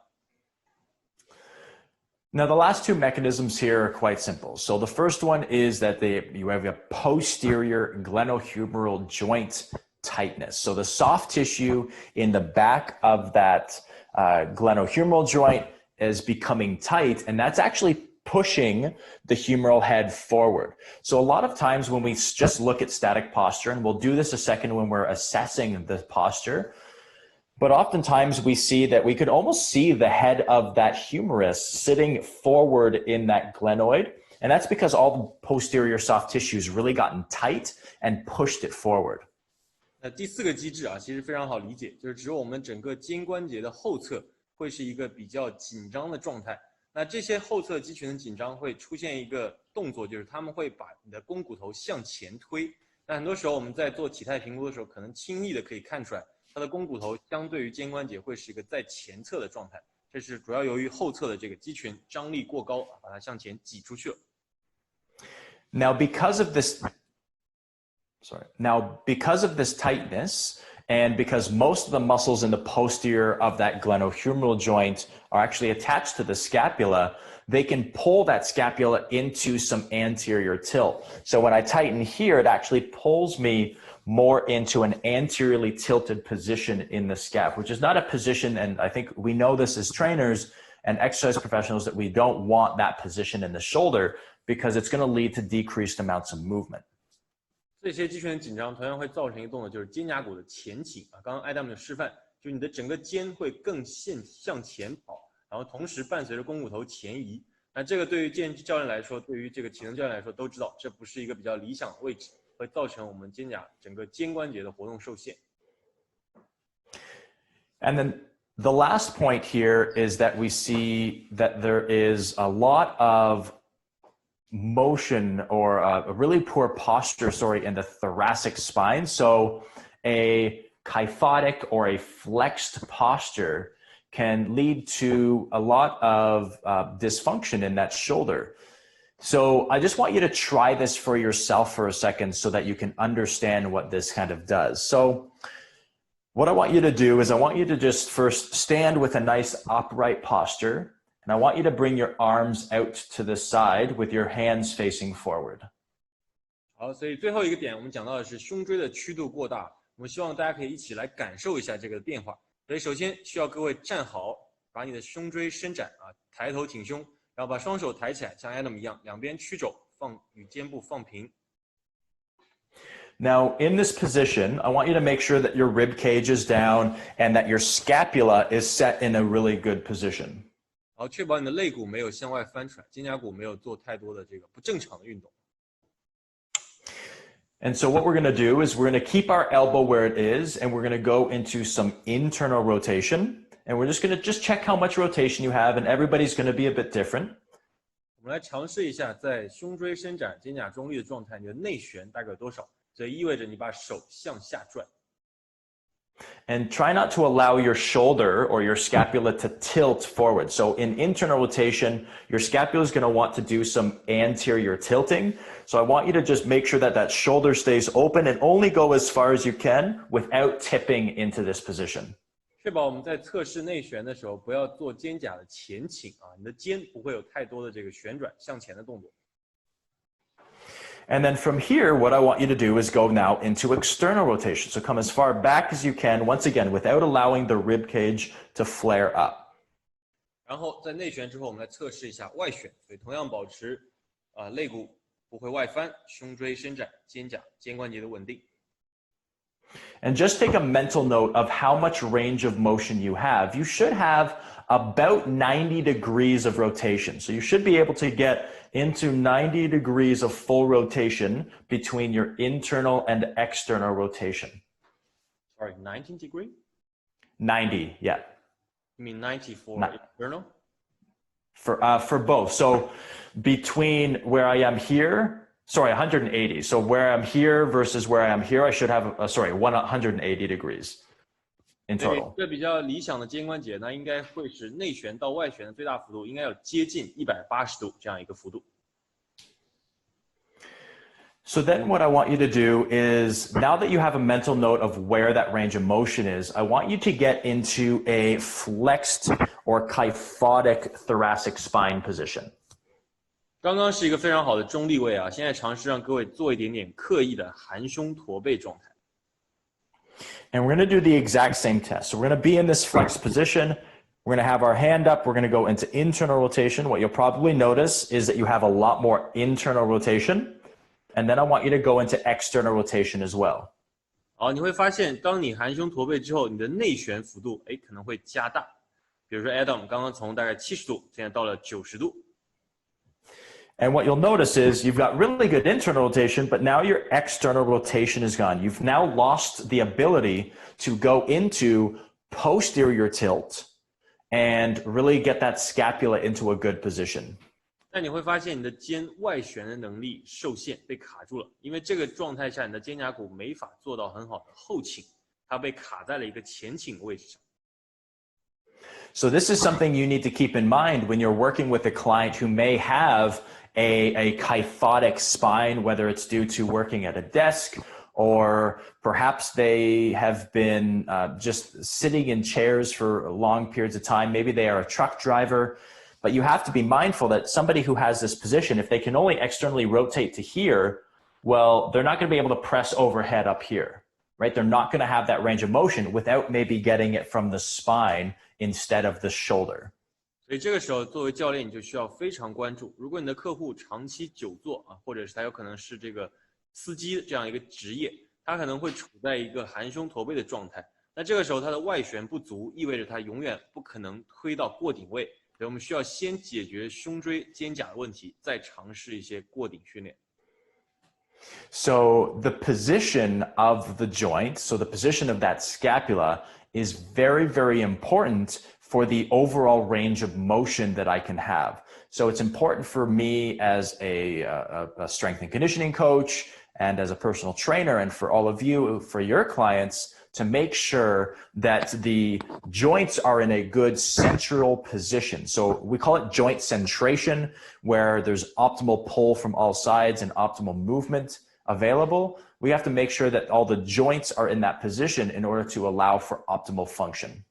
Now, the last two mechanisms here are quite simple. So the first one is that you have a posterior glenohumeral joint tightness. So the soft tissue in the back of that glenohumeral joint is becoming tight, and that's actually pushing the humeral head forward. So a lot of times when we just look at static posture, and we'll do this a second when we're assessing the posture, but oftentimes we see that we could almost see the head of that humerus sitting forward in that glenoid. And that's because all the posterior soft tissue has really gotten tight and pushed it forward. 那第四个机制啊，其实非常好理解，就是指我们整个肩关节的后侧会是一个比较紧张的状态。那这些后侧肌群的紧张会出现一个动作，就是他们会把你的肱骨头向前推。那很多时候我们在做体态评估的时候，可能轻易的可以看出来。它的肱骨头相对于肩关节会是一个在前侧的状态，这是主要由于后侧的这个肌群张力过高，把它向前挤出去了。Now, because of this tightness, and because most of the muscles in the posterior of that glenohumeral joint are actually attached to the scapula, they can pull that scapula into some anterior tilt. So when I tighten here, it actually pulls me more into an anteriorly tilted position in the scap, which is not a position, and I think we know this as trainers and exercise professionals, that we don't want that position in the shoulder because it's going to lead to decreased amounts of movement. 这些肌群的紧张同样会造成一个动作，就是肩胛骨的前倾啊。刚刚 Adam 的示范，就你的整个肩会更向前跑，然后同时伴随着肱骨头前移。那这个对于健身教练来说，对于这个体能教练来说都知道，这不是一个比较理想的位置。会造成我们整个肩关节的活动受限。And then the last point here is that we see that there is a lot of motion or a really poor posture, in the thoracic spine. So a kyphotic or a flexed posture can lead to a lot of dysfunction in that shoulder. So I just want you to try this for yourself for a second so that you can understand what this kind of does. So what I want you to do is I want you to just first stand with a nice upright posture, and I want you to bring your arms out to the side with your hands facing forward. 好，所以最后一个点我们讲到的是胸椎的曲度过大，我们希望大家可以一起来感受一下这个变化。所以首先需要各位站好，把你的胸椎伸展啊，抬头挺胸。然后把双手抬起来，像 Adam 一样，两边曲肘，与肩部放平。Now, in this position, I want you to make sure that your rib cage is down and that your scapula is set in a really good position. 好，确保你的肋骨没有向外翻出来，肩胛骨没有做太多的这个不正常的运动。And so what we're going to do is we're going to keep our elbow where it is, and we're going to go into some internal rotation. And we're just going to check how much rotation you have, and everybody's going to be a bit different. 我们来尝试一下，在胸椎伸展、肩胛中立的状态，你的内旋大概有多少？这意味着你把手向下转。And try not to allow your shoulder or your scapula to tilt forward. So in internal rotation, your scapula is going to want to do some anterior tilting. So I want you to just make sure that that shoulder stays open and only go as far as you can without tipping into this position. 确保我们在测试内旋的时候，不要做肩胛的前倾啊，你的肩不会有太多的这个旋转向前的动作。And then from here, what I want you to do is go now into external rotation. So come as far back as you can, once again, without allowing the rib cage to flare up. 然后在内旋之后，我们来测试一下外旋，所以同样保持肋骨不会外翻，胸椎伸展，肩关节的稳定。And just take a mental note of how much range of motion you have. You should have about 90 degrees of rotation. So you should be able to get into 90 degrees of full rotation between your internal and external rotation. Sorry, 90 degree? 90, yeah. You mean 90 for external? For both. So between where I am here, 180. So where I'm here versus where I am here, I should have, 180 degrees. in 所以 total. 这比较理想的肩关节呢，应该会是内旋到外旋的最大幅度应该有接近180度这样一个幅度。So then what I want you to do is, now that you have a mental note of where that range of motion is, I want you to get into a flexed or kyphotic thoracic spine position. 刚刚是一个非常好的中立位啊，现在尝试让各位做一点点刻意的含胸驼背状态。And we're going to do the exact same test. So we're going to be in this flexed position. We're going to have our hand up. We're going to go into internal rotation. What you'll probably notice is that you have a lot more internal rotation. And then I want you to go into external rotation as well. 好，你会发现，当你含胸驼背之后，你的内旋幅度可能会加大。比如说 Adam 刚刚从大概70度，现在到了90度。And what you'll notice is you've got really good internal rotation, but now your external rotation is gone. You've now lost the ability to go into posterior tilt and really get that scapula into a good position. 那你会发现你的肩外旋的能力受限，被卡住了。因为这个状态下，你的肩胛骨没法做到很好的后倾，它被卡在了一个前倾的位置上。So this is something you need to keep in mind when you're working with a client who may have a kyphotic spine, whether it's due to working at a desk or perhaps they have been just sitting in chairs for long periods of time. Maybe they are a truck driver. But you have to be mindful that somebody who has this position, if they can only externally rotate to here, well, they're not going to be able to press overhead up here, right? They're not going to have that range of motion without maybe getting it from the spine instead of the shoulder. 所以这个时候，作为教练，你就需要非常关注。如果你的客户长期久坐啊，或者是他有可能是这个司机这样一个职业，他可能会处在一个含胸驼背的状态。那这个时候，他的外旋不足，意味着他永远不可能推到过顶位。所以我们需要先解决胸椎肩胛的问题，再尝试一些过顶训练。So the position of the joint, so the position of that scapula is very, very important for the overall range of motion that I can have. So it's important for me as a strength and conditioning coach and as a personal trainer, and for all of you, for your clients, to make sure that the joints are in a good central position. So we call it joint centration, where there's optimal pull from all sides and optimal movement available. We have to make sure that all the joints are in that position in order to allow for optimal function.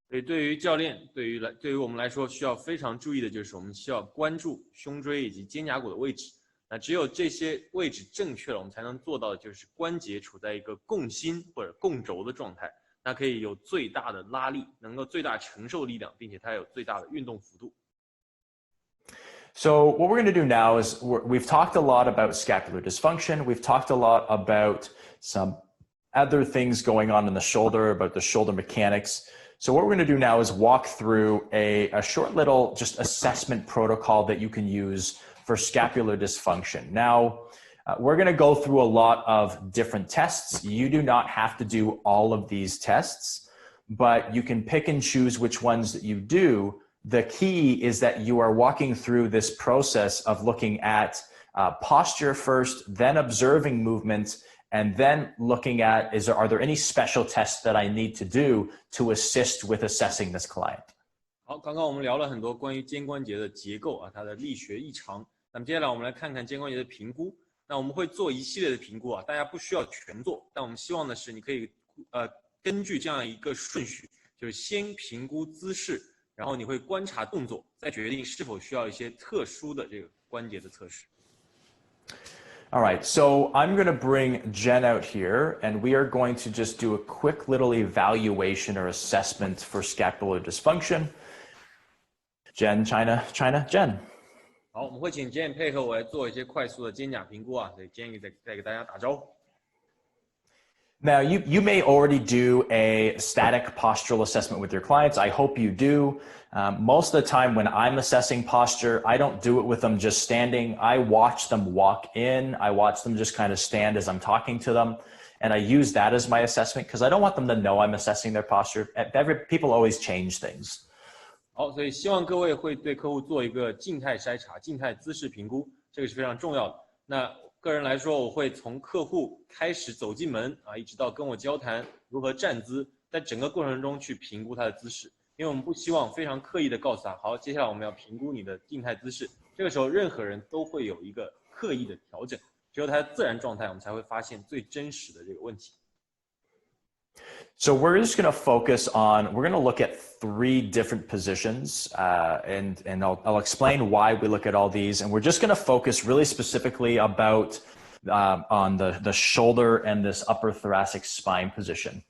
所以对于教练，对于我们来说，需要非常注意的就是，我们需要关注胸椎以及肩胛骨的位置。那只有这些位置正确了，我们才能做到的就是关节处在一个共心或者共轴的状态，那可以有最大的拉力，能够最大承受力量，并且它有最大的运动幅度。So what we're going to do now is we've talked a lot about scapular dysfunction. We've talked a lot about some other things going on in the shoulder, about the shoulder mechanics. So what we're going to do now is walk through a short little just assessment protocol that you can use for scapular dysfunction. Now, we're going to go through a lot of different tests. You do not have to do all of these tests, but you can pick and choose which ones that you do. The key is that you are walking through this process of looking at posture first, then observing movement, and then looking at, are there any special tests that I need to do to assist with assessing this client? 好，刚刚我们聊了很多关于肩关节的结构啊，它的力学异常。那么接下来我们来看看肩关节的评估。那我们会做一系列的评估啊，大家不需要全做，但我们希望的是你可以根据这样一个顺序，就是先评估姿势，然后你会观察动作，再决定是否需要一些特殊的这个关节的测试。All right, so I'm going to bring Jen out here, and we are going to just do a quick little evaluation or assessment for scapular dysfunction. Jen, China, Jen. 好，我们会请 Jen 配合我来做一些快速的肩胛评估啊，所以 Jen 再给大家打招呼。Now, you may already do a static postural assessment with your clients. I hope you do. Most of the time when I'm assessing posture, I don't do it with them just standing. I watch them walk in. I watch them just kind of stand as I'm talking to them. And I use that as my assessment because I don't want them to know I'm assessing their posture. People always change things. 好，所以希望各位会对客户做一个静态筛查、静态姿势评估，这个是非常重要的。那个人来说，我会从客户开始走进门啊，一直到跟我交谈如何站姿，在整个过程中去评估他的姿势，因为我们不希望非常刻意的告诉他，好，接下来我们要评估你的静态姿势。这个时候，任何人都会有一个刻意的调整，只有他的自然状态，我们才会发现最真实的这个问题。So we're just going to focus on, we're going to look at 3 different positions, and I'll explain why we look at all these. And we're just going to focus really specifically about on the shoulder and this upper thoracic spine position.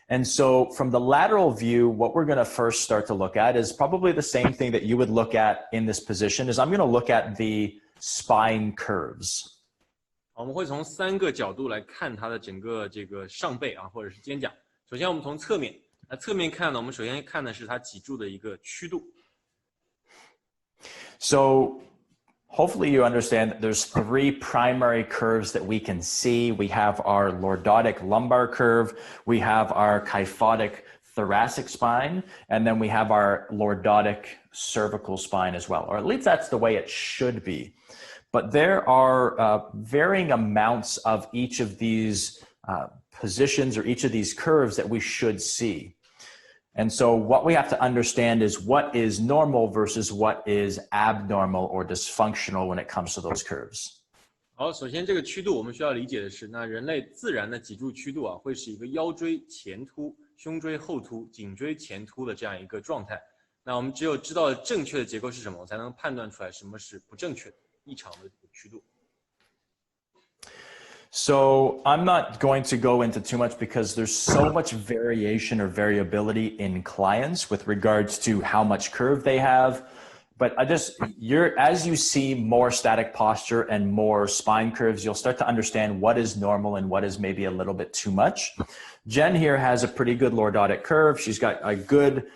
And so from the lateral view, what we're going to first start to look at is probably the same thing that you would look at in this position. Is I'm going to look at the spine curves. 我们会从3个角度来看它的整个这个上背啊，或者是肩胛。首先，我们从侧面，那侧面看呢，我们首先看的是它脊柱的一个曲度。So hopefully you understand that there's 3 primary curves that we can see. We have our lordotic lumbar curve, we have our kyphotic thoracic spine, and then we have our lordotic cervical spine as well, or at least that's the way it should be. But there are varying amounts of each of these positions or each of these curves that we should see. And so what we have to understand is what is normal versus what is abnormal or dysfunctional when it comes to those curves. 好，首先这个曲度我们需要理解的是，那人类自然的脊柱曲度啊，会是一个腰椎前凸、胸椎后凸、颈椎前凸的这样一个状态。那我们只有知道正确的结构是什么，才能判断出来什么是不正确的、异常的曲度。So I'm not going to go into too much because there's so much variation or variability in clients with regards to how much curve they have. But as you see more static posture and more spine curves, you'll start to understand what is normal and what is maybe a little bit too much. Jen here has a pretty good lordotic curve. She's got a good,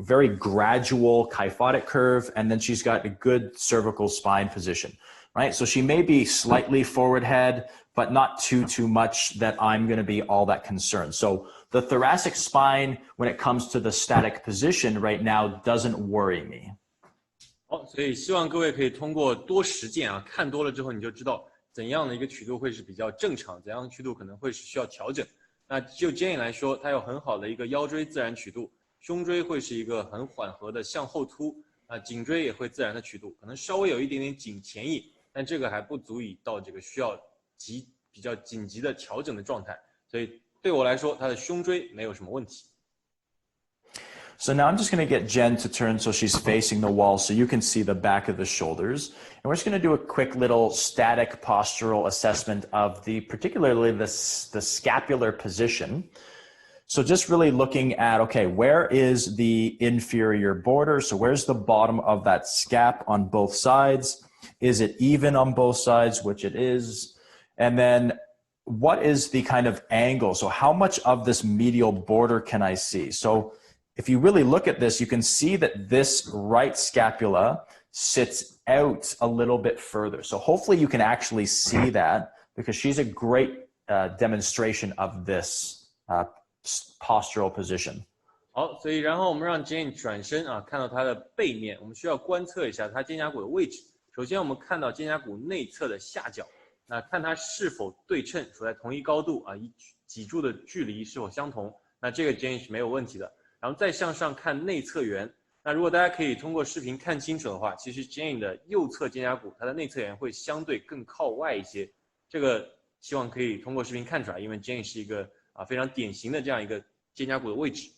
very gradual kyphotic curve, and then she's got a good cervical spine position. Right? So she may be slightly forward head, but not too much that I'm going to be all that concerned. So the thoracic spine, when it comes to the static position right now, doesn't worry me. 好，所以希望各位可以通过多实践啊，看多了之后你就知道怎样的一个曲度会是比较正常，怎样的曲度可能会是需要调整。那就 Jane 来说，它有很好的一个腰椎自然曲度，胸椎会是一个很缓和的向后凸，颈椎也会自然的曲度，可能稍微有一点点颈前移。但这个还不足以到这个需要比较紧急的调整的状态，所以对我来说，他的胸椎没有什么问题。So now I'm just going to get Jen to turn so she's facing the wall so you can see the back of the shoulders. And we're just going to do a quick little static postural assessment of particularly the scapular position. So just really looking at, okay, where is the inferior border? So where's the bottom of that scap on both sides? Is it even on both sides, which it is? And then what is the kind of angle? So how much of this medial border can I see? So if you really look at this, you can see that this right scapula sits out a little bit further. So hopefully you can actually see that because she's a great demonstration of this postural position. 好，所以然后我们让 Jane 转身啊，看到她的背面，我们需要观测一下她肩胛骨的位置。首先，我们看到肩胛骨内侧的下角，那看它是否对称，处在同一高度啊，脊柱的距离是否相同，那这个 Jane 是没有问题的。然后再向上看内侧缘，那如果大家可以通过视频看清楚的话，其实 Jane 的右侧肩胛骨它的内侧缘会相对更靠外一些，这个希望可以通过视频看出来，因为 Jane 是一个非常典型的这样一个肩胛骨的位置。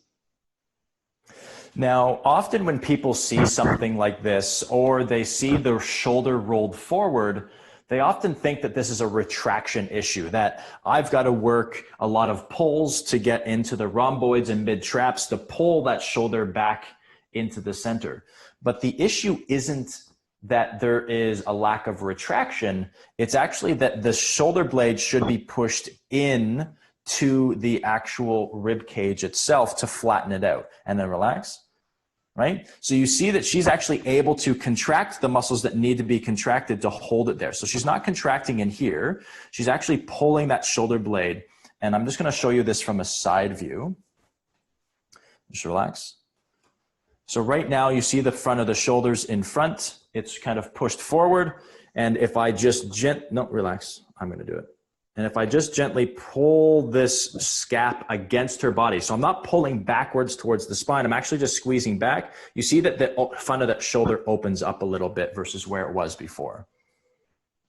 Now, often when people see something like this, or they see the shoulder rolled forward, they often think that this is a retraction issue, that I've got to work a lot of pulls to get into the rhomboids and mid-traps to pull that shoulder back into the center. But the issue isn't that there is a lack of retraction. It's actually that the shoulder blade should be pushed in to the actual rib cage itself to flatten it out, and then relax, right? So you see that she's actually able to contract the muscles that need to be contracted to hold it there. So she's not contracting in here. She's actually pulling that shoulder blade. And I'm just going to show you this from a side view. Just relax. So right now you see the front of the shoulders in front. It's kind of pushed forward. And if I just relax, I'm going to do it. And if I just gently pull this scap against her body, so I'm not pulling backwards towards the spine, I'm actually just squeezing back. You see that the front of that shoulder opens up a little bit versus where it was before.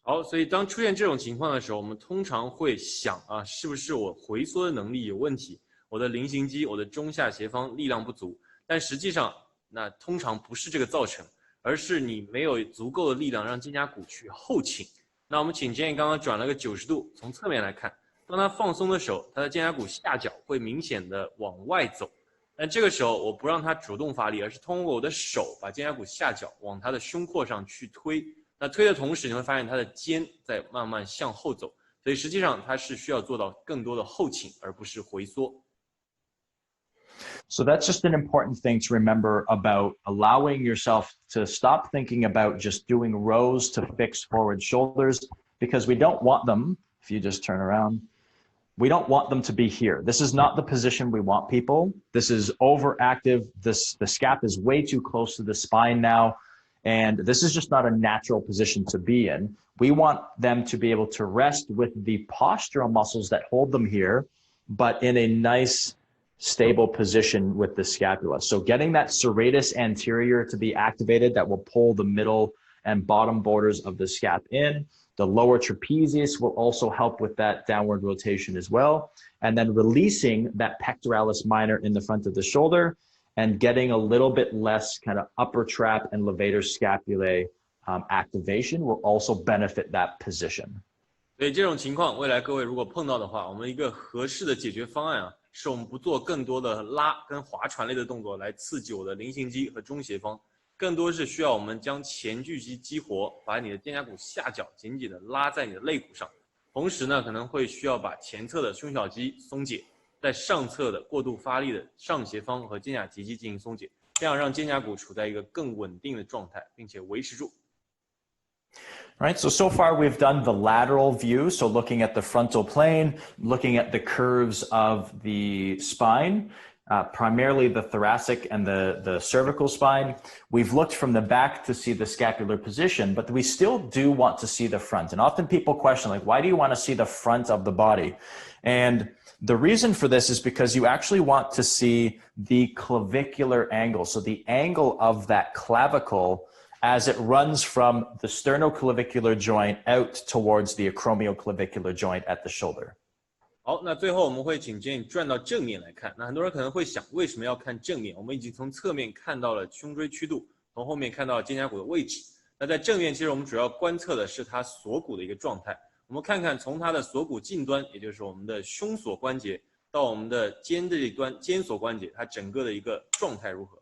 好，所以当出现这种情况的时候，我们通常会想啊，是不是我回缩的能力有问题？我的菱形肌、我的中下斜方力量不足。但实际上，那通常不是这个造成，而是你没有足够的力量让肩胛骨去后倾。那我们请 Jane 刚刚转了个90度，从侧面来看，当他放松的时候，他的肩胛骨下角会明显的往外走。但这个时候，我不让他主动发力，而是通过我的手把肩胛骨下角往他的胸廓上去推。那推的同时，你会发现他的肩在慢慢向后走，所以实际上他是需要做到更多的后倾，而不是回缩。So that's just an important thing to remember about allowing yourself to stop thinking about just doing rows to fix forward shoulders, because we don't want them, if you just turn around, we don't want them to be here. This is not the position we want people. This is overactive. The scap is way too close to the spine now. And this is just not a natural position to be in. We want them to be able to rest with the postural muscles that hold them here, but in a nice, stable position with the scapula. So getting that serratus anterior to be activated, that will pull the middle and bottom borders of the scap in. The lower trapezius will also help with that downward rotation as well. And then releasing that pectoralis minor in the front of the shoulder and getting a little bit less kind of upper trap and levator scapulae activation will also benefit that position. 所以这种情况，未来各位如果碰到的话，我们一个合适的解决方案啊，是我们不做更多的拉跟划船类的动作来刺激我的菱形肌和中斜方，更多是需要我们将前锯肌激活，把你的肩胛骨下角紧紧的拉在你的肋骨上，同时呢，可能会需要把前侧的胸小肌松解，在上侧的过度发力的上斜方和肩胛棘肌进行松解，这样让肩胛骨处在一个更稳定的状态，并且维持住。Right, so far we've done the lateral view, so looking at the frontal plane, looking at the curves of the spine, primarily the thoracic and the cervical spine. We've looked from the back to see the scapular position, but we still do want to see the front. And often people question, like, why do you want to see the front of the body? And the reason for this is because you actually want to see the clavicular angle, so the angle of that clavicle as it runs from the sternoclavicular joint out towards the acromioclavicular joint at the shoulder. 好，那最后我们会请 Jane 转到正面来看。那很多人可能会想，为什么要看正面？我们已经从侧面看到了胸椎曲度，从后面看到肩胛骨的位置。那在正面，其实我们主要观测的是它锁骨的一个状态。我们看看从它的锁骨近端，也就是我们的胸锁关节，到我们的肩这一端肩锁关节，它整个的一个状态如何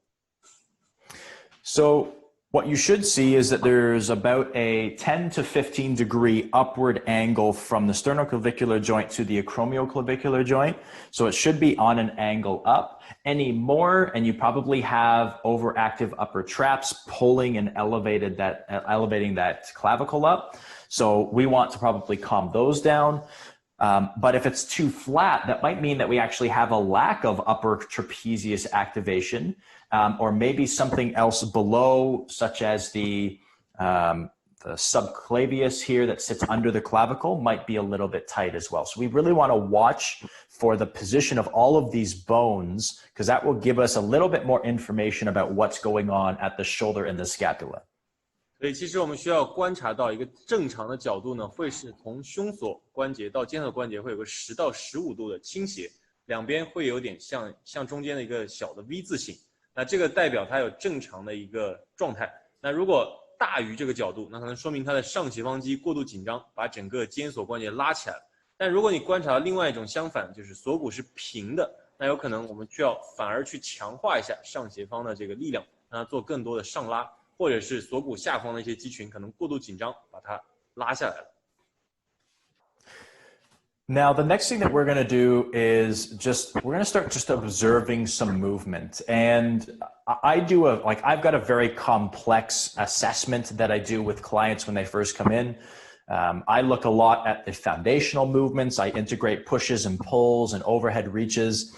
？So what you should see is that there's about a 10 to 15 degree upward angle from the sternoclavicular joint to the acromioclavicular joint. So it should be on an angle up. Any more, and you probably have overactive upper traps pulling and elevating that clavicle up. So we want to probably calm those down. But if it's too flat, that might mean that we actually have a lack of upper trapezius activation, or maybe something else below, such as the subclavius here that sits under the clavicle might be a little bit tight as well. So we really want to watch for the position of all of these bones, because that will give us a little bit more information about what's going on at the shoulder and the scapula. 所以其实我们需要观察到一个正常的角度呢，会是从胸锁关节到肩锁关节会有个10到15度的倾斜，两边会有点像中间的一个小的 V 字形。那这个代表它有正常的一个状态。那如果大于这个角度，那可能说明它的上斜方肌过度紧张，把整个肩锁关节拉起来了。但如果你观察到另外一种相反，就是锁骨是平的，那有可能我们需要反而去强化一下上斜方的这个力量，让它做更多的上拉。或者是锁骨下方的一些肌群可能过度紧张，把它拉下来了。Now, the next thing that we're going to do is we're going to start just observing some movement. And I've got a very complex assessment that I do with clients when they first come in. I look a lot at the foundational movements. I integrate pushes and pulls and overhead reaches.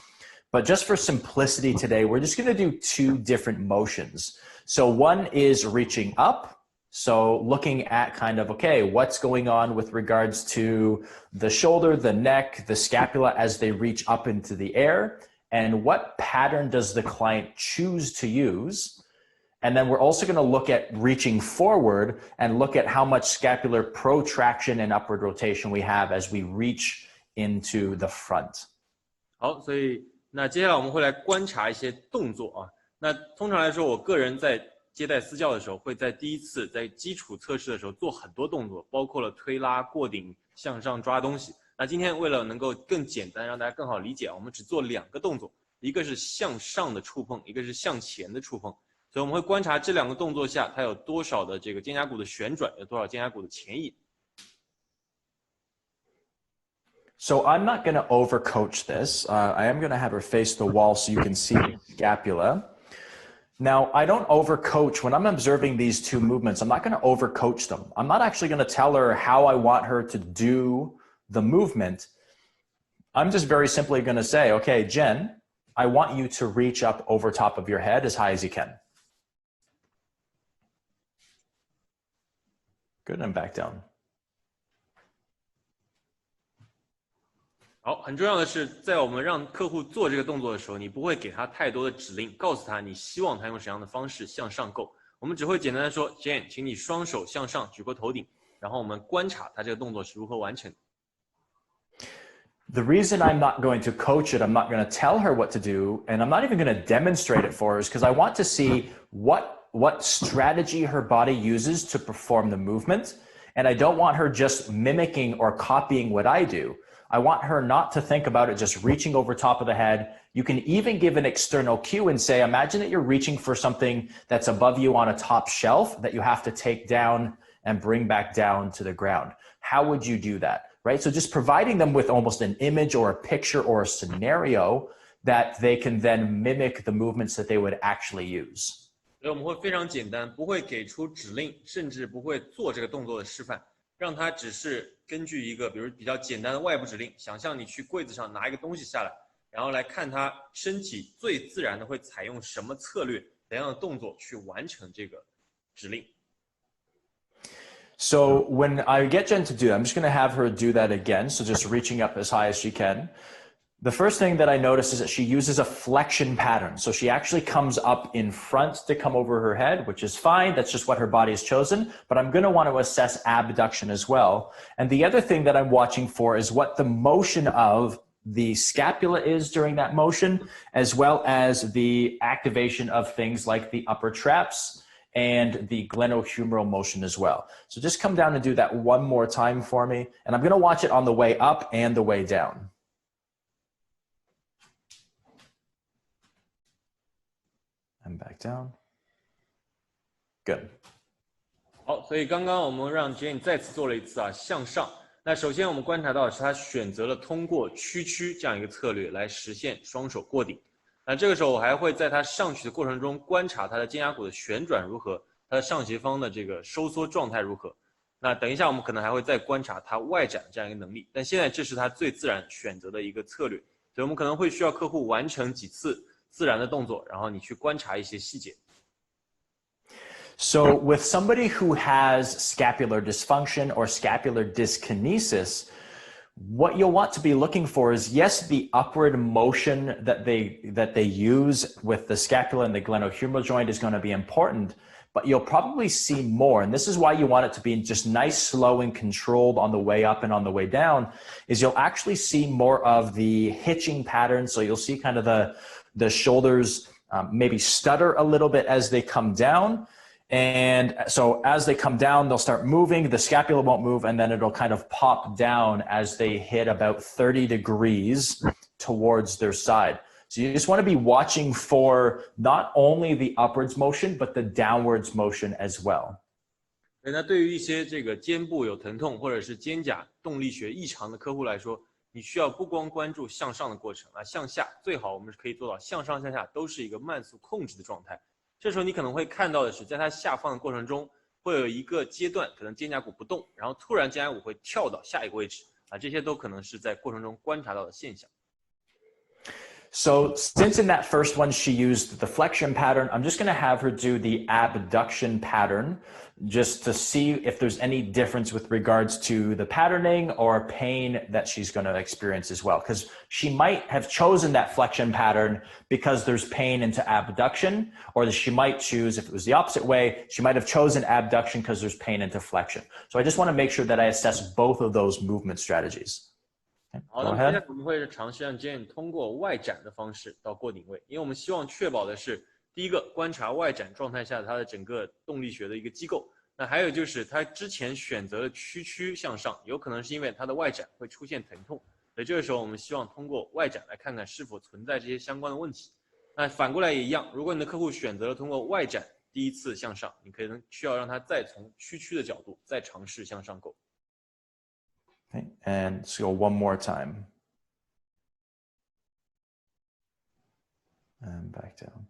But just for simplicity today, we're just going to do two different motions. So one is reaching up So looking at kind of, okay, what's going on with regards to the shoulder, the neck, the scapula as they reach up into the air, and what pattern does the client choose to use? And then we're also going to look at reaching forward and look at how much scapular protraction and upward rotation we have as we reach into the front. 好，所以那接下来我们会来观察一些动作啊。那通常来说，我个人在接待私教的时候，会在第一次在基础测试的时候做很多动作，包括了推拉、过顶、向上抓东西。那今天为了能够更简单，让大家更好理解，我们只做2个动作，一个是向上的触碰，一个是向前的触碰。所以我们会观察这2个动作下，它有多少的这个肩胛骨的旋转，有多少肩胛骨的前引。So I'm not going to overcoach this. I am going to have her face the wall so you can see the scapula. Now, I don't overcoach. When I'm observing these two movements, I'm not going to overcoach them. I'm not actually going to tell her how I want her to do the movement. I'm just very simply going to say, okay, Jen, I want you to reach up over top of your head as high as you can. Good, and back down. 好，很重要的是，在我们让客户做这个动作的时候，你不会给他太多的指令，告诉他你希望他用什么样的方式向上够。我们只会简单的说 ，Jane， 请你双手向上举过头顶，然后我们观察他这个动作是如何完成的。The reason I'm not going to coach it, I'm not going to tell her what to do, and I'm not even going to demonstrate it for her, is because I want to see what strategy her body uses to perform the movement, and I don't want her just mimicking or copying what I do. I want her not to think about it just reaching over top of the head. You can even give an external cue and say, imagine that you're reaching for something that's above you on a top shelf that you have to take down and bring back down to the ground. How would you do that, right? So just providing them with almost an image or a picture or a scenario that they can then mimic the movements that they would actually use. 所以我们会非常简单，不会给出指令，甚至不会做这个动作的示范。让他只是根据一个比如比较简单的外部指令，想象你去柜子上拿一个东西下来，然后来看他身体最自然的会采用什么策略、怎样的动作去完成这个指令。So when I get Jen to do it, I'm just going to have her do that again. So just reaching up as high as she can. The first thing that I notice is that she uses a flexion pattern. So she actually comes up in front to come over her head, which is fine. That's just what her body has chosen. But I'm going to want to assess abduction as well. And the other thing that I'm watching for is what the motion of the scapula is during that motion, as well as the activation of things like the upper traps and the glenohumeral motion as well. So just come down and do that one more time for me. And I'm going to watch it on the way up and the way down. And back down. Good. 好，所以刚刚我们让 Jane 再次做了一次向上。那首先我们观察到的是他选择了通过屈曲这样一个策略来实现双手过顶。那这个时候我还会在他上去的过程中观察他的肩胛骨的旋转如何，他的上斜方的这个收缩状态如何。那等一下我们可能还会再观察他外展这样一个能力，但现在这是他最自然选择的一个策略，所以我们可能会需要客户完成几次自然的动作，然后你去观察一些细节。So with somebody who has scapular dysfunction or scapular dyskinesis, what you'll want to be looking for is, yes, the upward motion that they use with the scapula and the glenohumeral joint is going to be important, but you'll probably see more. And this is why you want it to be just nice, slow, and controlled on the way up and on the way down, is you'll actually see more of the hitching pattern. So you'll see kind of the shoulders maybe stutter a little bit as they come down. And so as they come down, they'll start moving, the scapula won't move, and then it'll kind of pop down as they hit about 30 degrees towards their side. So you just want to be watching for not only the upwards motion, but the downwards motion as well. 那对于一些这个肩部有疼痛或者是肩胛动力学异常的客户来说，你需要不光关注向上的过程向下最好我们可以做到向上向下都是一个慢速控制的状态。这时候你可能会看到的是，在它下放的过程中，会有一个阶段，可能肩胛骨不动，然后突然肩胛骨会跳到下一个位置这些都可能是在过程中观察到的现象。So since in that first one she used the flexion pattern, I'm just going to have her do the abduction pattern just to see if there's any difference with regards to the patterning or pain that she's going to experience as well. Because she might have chosen that flexion pattern because there's pain into abduction, or she might choose, if it was the opposite way, she might have chosen abduction because there's pain into flexion. So I just want to make sure that I assess both of those movement strategies. 好，那么接下来我们会尝试让 Jane 通过外展的方式到过顶位，因为我们希望确保的是，第一个观察外展状态下它的整个动力学的一个机构，那还有就是它之前选择了屈向上，有可能是因为它的外展会出现疼痛，所以这个时候我们希望通过外展来看看是否存在这些相关的问题。那反过来也一样，如果你的客户选择了通过外展第一次向上，你可能需要让他再从屈的角度再尝试向上勾。Okay, and let's go one more time. And back down.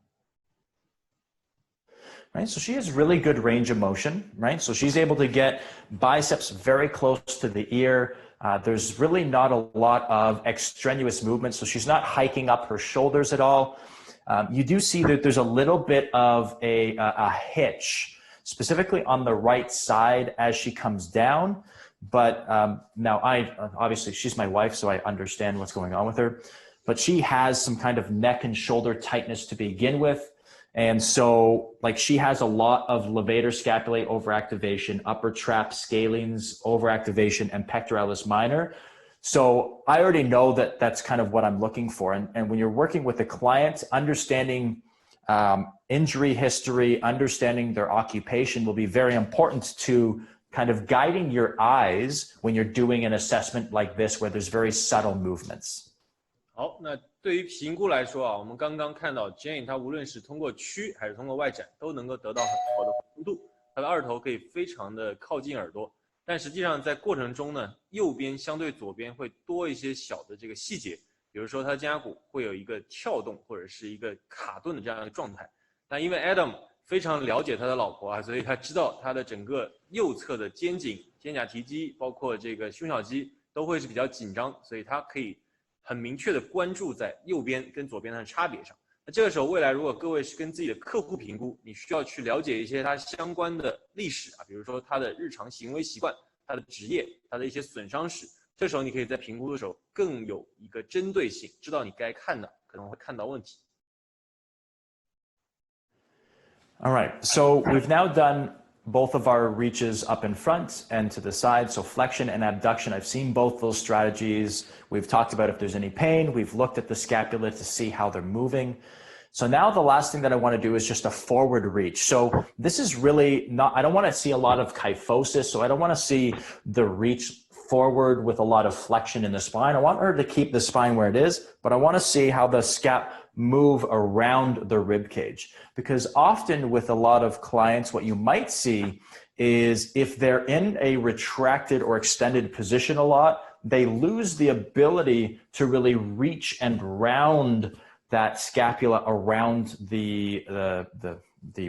Right, so she has really good range of motion, right? So she's able to get biceps very close to the ear. There's really not a lot of extraneous movement, so she's not hiking up her shoulders at all. You do see that there's a little bit of a hitch, specifically on the right side as she comes down. But now obviously she's my wife, so I understand what's going on with her. But she has some kind of neck and shoulder tightness to begin with. And so like she has a lot of levator scapulae overactivation, upper trap scalenes overactivation, and pectoralis minor. So I already know that that's kind of what I'm looking for. And when you're working with a client, understanding injury history, understanding their occupation will be very important to kind of guiding your eyes when you're doing an assessment like this, where there's very subtle movements. 好，那对于评估来说啊，我们刚刚看到 Jane 她无论是通过屈还是通过外展，都能够得到很好的弧度，她的二头可以非常的靠近耳朵。但实际上在过程中呢，右边相对左边会多一些小的这个细节，比如说他的肩胛骨会有一个跳动或者是一个卡顿的这样一个状态。那因为 Adam 非常了解他的老婆啊，所以他知道他的整个右侧的肩颈、肩胛提肌，包括这个胸小肌都会是比较紧张，所以他可以很明确的关注在右边跟左边的差别上。那这个时候，未来如果各位是跟自己的客户评估，你需要去了解一些他相关的历史啊，比如说他的日常行为习惯、他的职业、他的一些损伤史。这时候你可以在评估的时候更有一个针对性，知道你该看的可能会看到问题。All right, so we've now done both of our reaches up in front and to the side, so flexion and abduction. I've seen both those strategies. We've talked about if there's any pain. We've looked at the scapula to see how they're moving. So now the last thing that I want to do is just a forward reach. So this is really not, I don't want to see a lot of kyphosis, so I don't want to see the reach forward with a lot of flexion in the spine. I want her to keep the spine where it is, but I want to see how the scap move around the rib cage. Because often with a lot of clients, what you might see is if they're in a retracted or extended position a lot, they lose the ability to really reach and round that scapula around the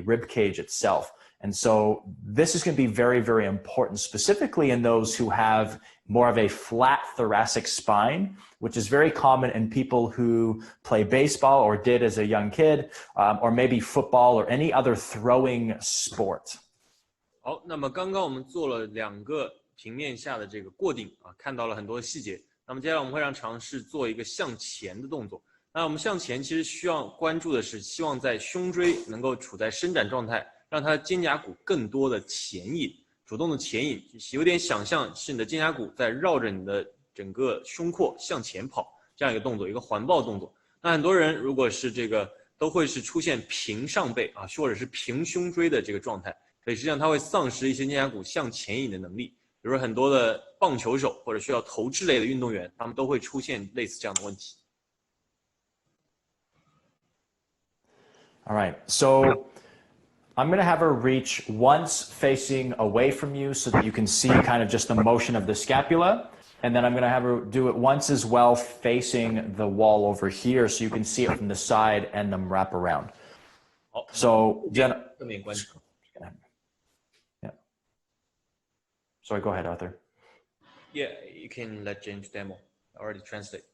rib cage itself. And so this is going to be very, very important, specifically in those who have more of a flat thoracic spine, which is very common in people who play baseball or did as a young kid, or maybe football or any other throwing sport. 好，那么刚刚我们做了2个平面下的这个过顶啊，看到了很多细节。那么接下来我们会让尝试做一个向前的动作。那我们向前其实需要关注的是，希望在胸椎能够处在伸展状态，让它的肩胛骨更多的前引，主动的前引，有点想象是你的肩胛骨在绕着你的整个胸廓向前跑，这样一个动作，一个环抱动作。那很多人如果是这个都会是出现平上背啊，或者是平胸椎的这个状态，所以实际上它会丧失一些肩胛骨向前引的能力。比如说很多的棒球手或者需要投掷类的运动员，他们都会出现类似这样的问题。All right, so I'm going to have her reach once facing away from you so that you can see kind of just the motion of the scapula. And then I'm going to have her do it once as well facing the wall over here so you can see it from the side and them wrap around. So, Jenna. Yeah. Sorry, go ahead, Arthur. Yeah, you can let James demo. I already translate.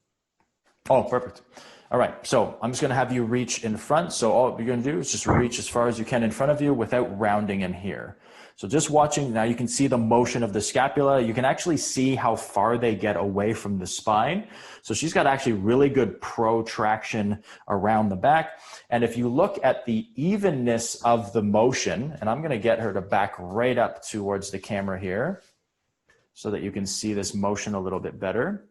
Oh, perfect. All right, so I'm just gonna have you reach in front. So all you're gonna do is just reach as far as you can in front of you without rounding in here. So just watching, now you can see the motion of the scapula. You can actually see how far they get away from the spine. So she's got actually really good protraction around the back. And if you look at the evenness of the motion, and I'm gonna get her to back right up towards the camera here so that you can see this motion a little bit better.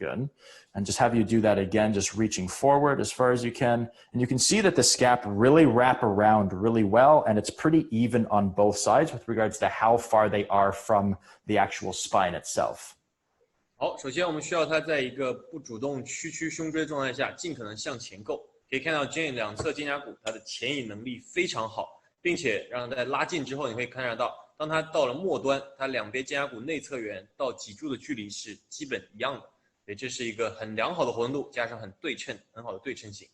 Good. And just have you do that again, just reaching forward as far as you can. And you can see that the scap really wrap around really well, and it's pretty even on both sides with regards to how far they are from the actual spine itself. 好，首先我们需要它在一个不主动屈曲胸椎的状态下，尽可能向前够。可以看到 Jane 两侧肩胛骨它的前引能力非常好，并且让它在拉近之后，你会看得到，当它到了末端，它两边肩胛骨内侧缘到脊柱的距离是基本一样的。 所以这是一个很良好的活动度，加上很对称，很好的对称性。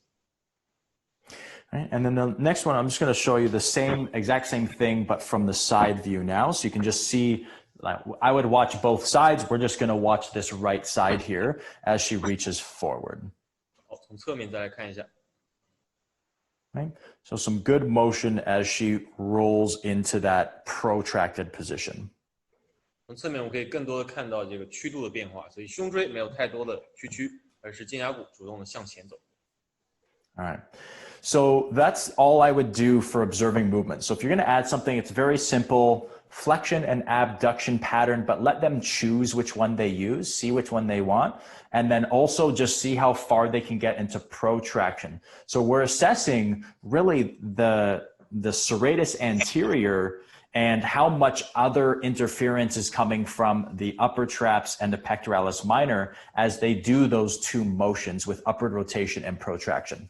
Right, and then the next one, I'm just going to show you the exact same thing, but from the side view now, so you can just see. Like I would watch both sides. We're just going to watch this right side here as she reaches forward. 好，从侧面再来看一下。Right, so some good motion as she rolls into that protracted position. 从侧面我们可以更多的看到这个曲度的变化，所以胸椎没有太多的屈曲，而是肩胛骨主动的向前走。All right. So that's all I would do for observing movement. So if you're going to add something, it's very simple, flexion and abduction pattern, but let them choose which one they use, see which one they want, and then also just see how far they can get into protraction. So we're assessing really the serratus anterior and how much other interference is coming from the upper traps and the pectoralis minor as they do those two motions with upward rotation and protraction.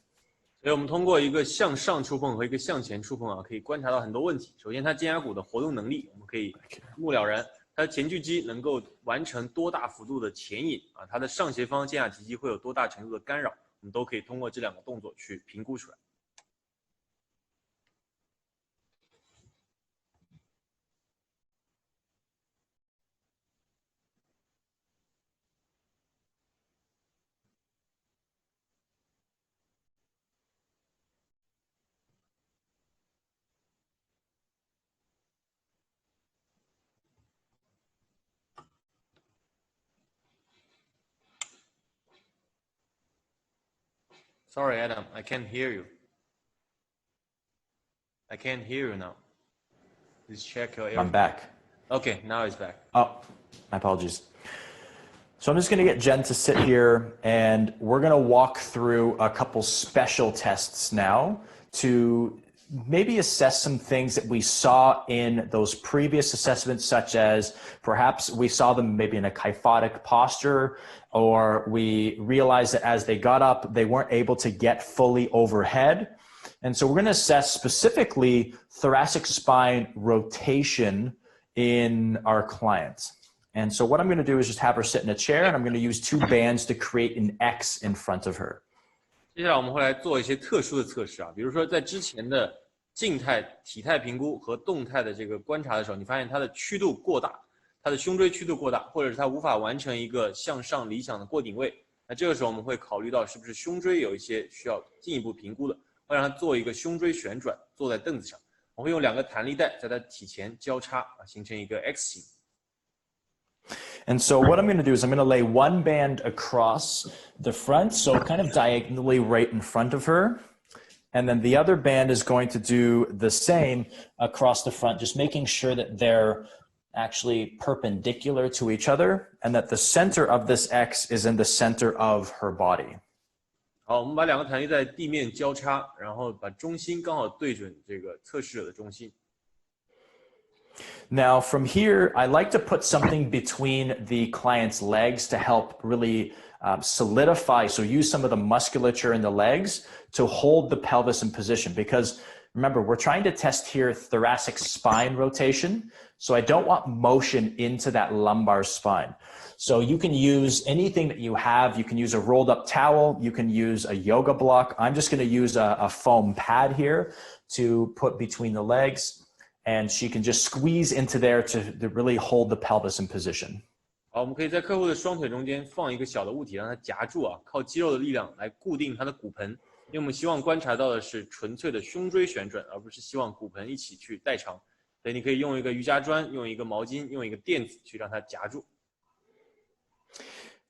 所以我们通过一个向上触碰和一个向前触碰啊，可以观察到很多问题。首先，它肩胛骨的活动能力，我们可以一目了然。它的前锯肌能够完成多大幅度的前引啊，它的上斜方肩胛提肌会有多大程度的干扰，我们都可以通过这两个动作去评估出来。Sorry, Adam, I can't hear you. I can't hear you now. Please check your ear. I'm back. Okay, now it's back. Oh, my apologies. So I'm just going to get Jen to sit here, and we're going to walk through a couple special tests now to maybe assess some things that we saw in those previous assessments, such as perhaps we saw them maybe in a kyphotic posture, or we realized that as they got up, they weren't able to get fully overhead. And so we're going to assess specifically thoracic spine rotation in our clients. And so what I'm going to do is just have her sit in a chair, and I'm going to use two bands to create an X in front of her. 接下来我们会来做一些特殊的测试啊，比如说在之前的静态体态评估和动态的这个观察的时候，你发现它的曲度过大，它的胸椎曲度过大，或者是它无法完成一个向上理想的过顶位，那这个时候我们会考虑到是不是胸椎有一些需要进一步评估的，会让它做一个胸椎旋转，坐在凳子上，我会用两个弹力带在它体前交叉啊，形成一个 X 型。And so what I'm going to do is I'm going to lay one band across the front, so kind of diagonally right in front of her. And then the other band is going to do the same across the front, just making sure that they're actually perpendicular to each other and that the center of this X is in the center of her body. 好，我们把两个弹力带地面交叉，然后把中心刚好对准这个测试者的中心。Now from here, I like to put something between the client's legs to help really solidify. So use some of the musculature in the legs to hold the pelvis in position, because remember, we're trying to test here thoracic spine rotation. So I don't want motion into that lumbar spine. So you can use anything that you have. You can use a rolled up towel. You can use a yoga block. I'm just going to use a foam pad here to put between the legs. And she can just squeeze into there to really hold the pelvis in position. 好，我们可以在客户的双腿中间放一个小的物体，让它夹住啊，靠肌肉的力量来固定它的骨盆。因为我们希望观察到的是纯粹的胸椎旋转，而不是希望骨盆一起去代偿。所以你可以用一个瑜伽砖，用一个毛巾，用一个垫子去让它夹住。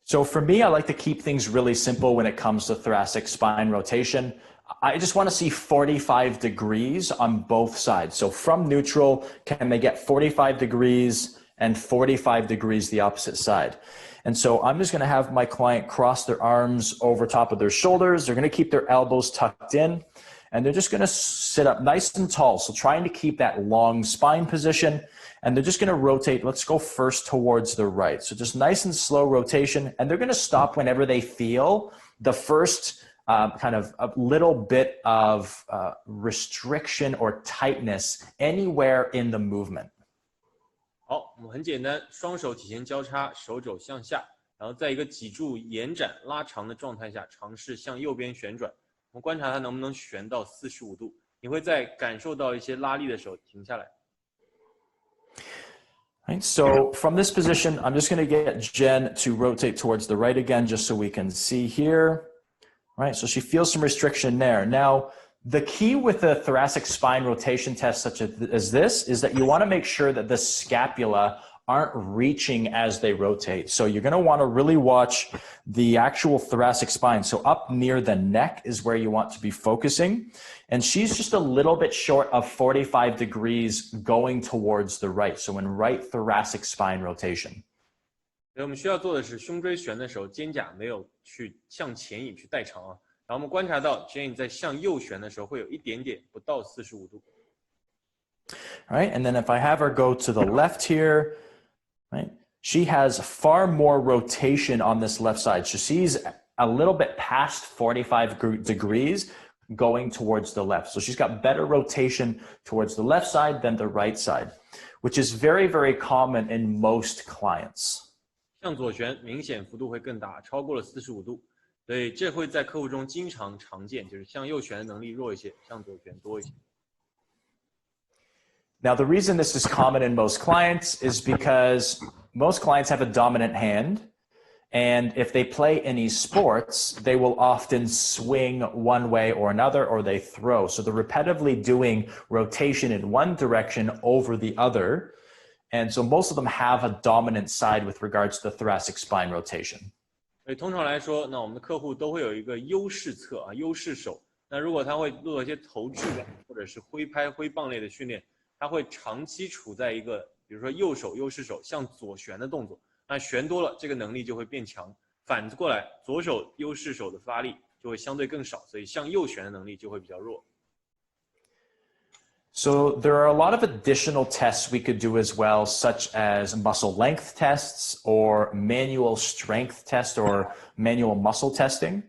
So for me, I like to keep things really simple when it comes to thoracic spine rotation. I just want to see 45 degrees on both sides. So from neutral, can they get 45 degrees and 45 degrees the opposite side? And so I'm just going to have my client cross their arms over top of their shoulders. They're going to keep their elbows tucked in, and they're just going to sit up nice and tall. So trying to keep that long spine position, and they're just going to rotate. Let's go first towards the right. So just nice and slow rotation, and they're going to stop whenever they feel the first kind of a little bit of restriction or tightness anywhere in the movement. 好，我们很简单，双手体前交叉，手肘向下，然后在一个脊柱延展拉长的状态下，尝试向右边旋转。我们观察它能不能旋到45度。你会在感受到一些拉力的时候停下来。Right, so from this position, I'm just going to get Jen to rotate towards the right again, just so we can see here. Right, so she feels some restriction there. Now, the key with the thoracic spine rotation test such as this is that you want to make sure that the scapula aren't reaching as they rotate. So you're going to want to really watch the actual thoracic spine. So up near the neck is where you want to be focusing. And she's just a little bit short of 45 degrees going towards the right. So in right thoracic spine rotation. 所以我们需要做的是胸椎旋的时候，肩胛没有去向前引去代偿啊。然后我们观察到 Jane 在向右旋的时候会有一点点不到45度。All right, and then if I have her go to the left here, right, she has far more rotation on this left side. So she's a little bit past 45 degrees going towards the left. So she's got better rotation towards the left side than the right side, which is very, very common in most clients. 向左旋明显幅度会更大，超过了45度。所以这会在客户中经常常见，就是向右旋的能力弱一些，向左旋多一些。Now, the reason this is common in most clients is because most clients have a dominant hand, and if they play any sports, they will often swing one way or another, or they throw. So they're repetitively doing rotation in one direction over the other, and so most of them have a dominant side with regards to the thoracic spine rotation. 所以通常来说，那我们的客户都会有一个优势侧啊，优势手。那如果他会做一些投掷或者是挥拍、挥棒类的训练，他会长期处在一个，比如说右手优势手向左旋的动作。那旋多了，这个能力就会变强。反过来，左手优势手的发力就会相对更少，所以向右旋的能力就会比较弱。So there are a lot of additional tests we could do as well, such as muscle length tests or manual strength test or manual muscle testing.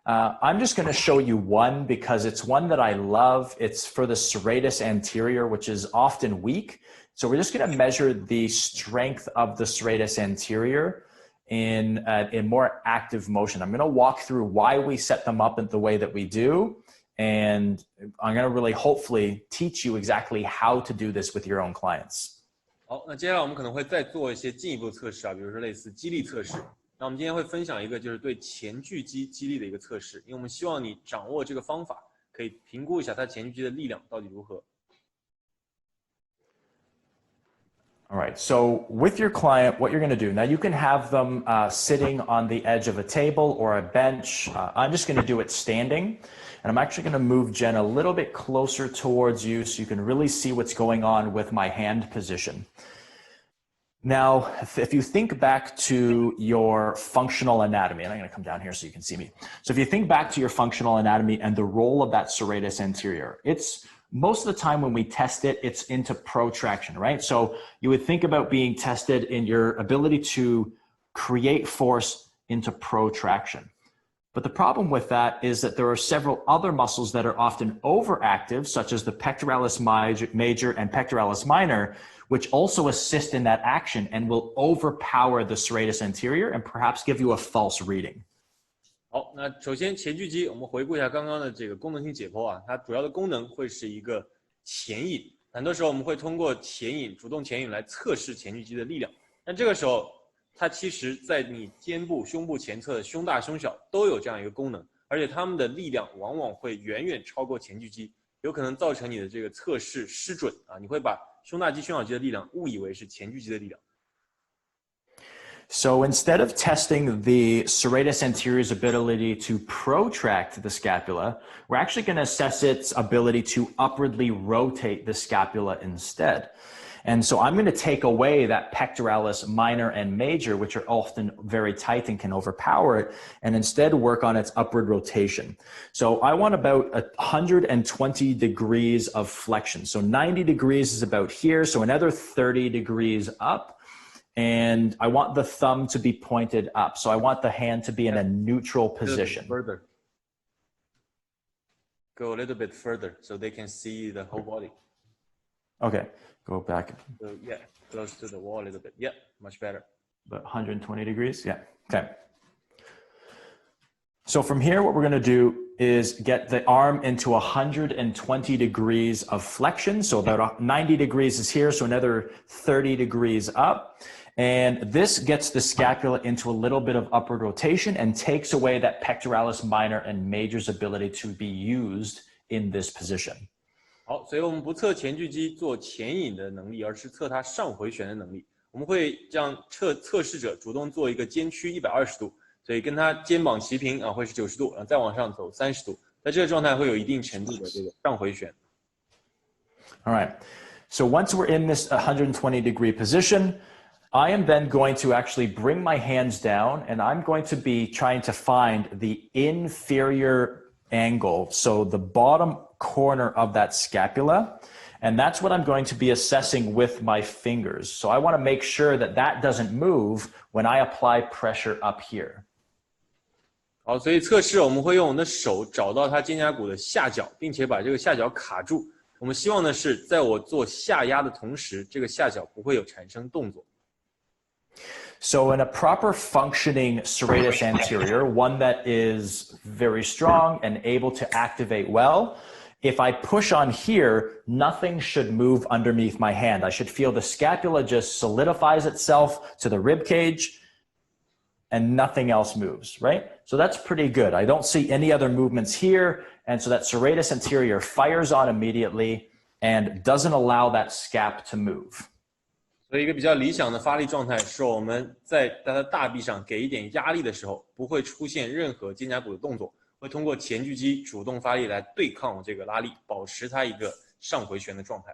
I'm just going to show you one because it's one that I love. It's for the serratus anterior, which is often weak. So we're just going to measure the strength of the serratus anterior in more active motion. I'm going to walk through why we set them up in the way that we do. And I'm going to really hopefully teach you exactly how to do this with your own clients. 好，那接下来我们可能会再做一些进一步的测试啊，比如说类似肌力测试。那我们今天会分享一个就是对前锯肌肌力的一个测试，因为我们希望你掌握这个方法，可以评估一下它前锯肌的力量到底如何。All right, so with your client, what you're going to do, now you can have them sitting on the edge of a table or a bench. I'm just going to do it standing. And I'm actually going to move Jen a little bit closer towards you so you can really see what's going on with my hand position. Now, if you think back to your functional anatomy, and I'm going to come down here so you can see me. So if you think back to your functional anatomy and the role of that serratus anterior, it's most of the time when we test it, it's into protraction, right? So you would think about being tested in your ability to create force into protraction. But the problem with that is that there are several other muscles that are often overactive, such as the pectoralis major and pectoralis minor, which also assist in that action and will overpower the serratus anterior and perhaps give you a false reading. 好，那首先前锯肌，我们回顾一下刚刚的这个功能性解剖啊，它主要的功能会是一个前引，很多时候我们会通过前引、主动前引来测试前锯肌的力量。但这个时候它其实在你肩部、胸部前侧的胸大胸小都有这样一个功能，而且它们的力量往往会远远超过前锯肌，有可能造成你的这个测试失准啊，你会把胸大肌、胸小肌的力量误以为是前锯肌的力量。So instead of testing the serratus anterior's ability to protract the scapula, we're actually going to assess its ability to upwardly rotate the scapula instead. And so I'm going to take away that pectoralis minor and major, which are often very tight and can overpower it, and instead work on its upward rotation. So I want about 120 degrees of flexion. So 90 degrees is about here, so another 30 degrees up. And I want the thumb to be pointed up. So I want the hand to be in a neutral position. Further. Go a little bit further so they can see the whole body. Okay, go back. So yeah, close to the wall a little bit. Yeah, much better. About 120 degrees, yeah, okay. So from here, what we're gonna do is get the arm into 120 degrees of flexion. So about 90 degrees is here, so another 30 degrees up. And this gets the scapula into a little bit of upward rotation and takes away that pectoralis minor and major's ability to be used in this position. 好，所以我们不测前锯肌做前引的能力，而是测它上回旋的能力。我们会让测试者主动做一个肩屈120度，所以跟他肩膀齐平啊，会是90度，然后再往上走30度，在这个状态会有一定程度的这个上回旋。All right. So once we're in this 120 degree position, I am then going to actually bring my hands down and I'm going to be trying to find the inferior angle. So the bottom corner of that scapula. And that's what I'm going to be assessing with my fingers. So I want to make sure that that doesn't move when I apply pressure up here. 好，所以测试我们会用我们的手找到它肩胛骨的下角，并且把这个下角卡住。我们希望的是，在我做下压的同时，这个下角不会有产生动作。So in a proper functioning serratus anterior, one that is very strong and able to activate well, if I push on here, nothing should move underneath my hand. I should feel the scapula just solidifies itself to the rib cage and nothing else moves, right? So that's pretty good. I don't see any other movements here. And so that serratus anterior fires on immediately and doesn't allow that scap to move. 所以一个比较理想的发力状态是我们在它的大臂上给一点压力的时候，不会出现任何肩胛骨的动作，会通过前锯肌主动发力来对抗这个拉力，保持它一个上回旋的状态。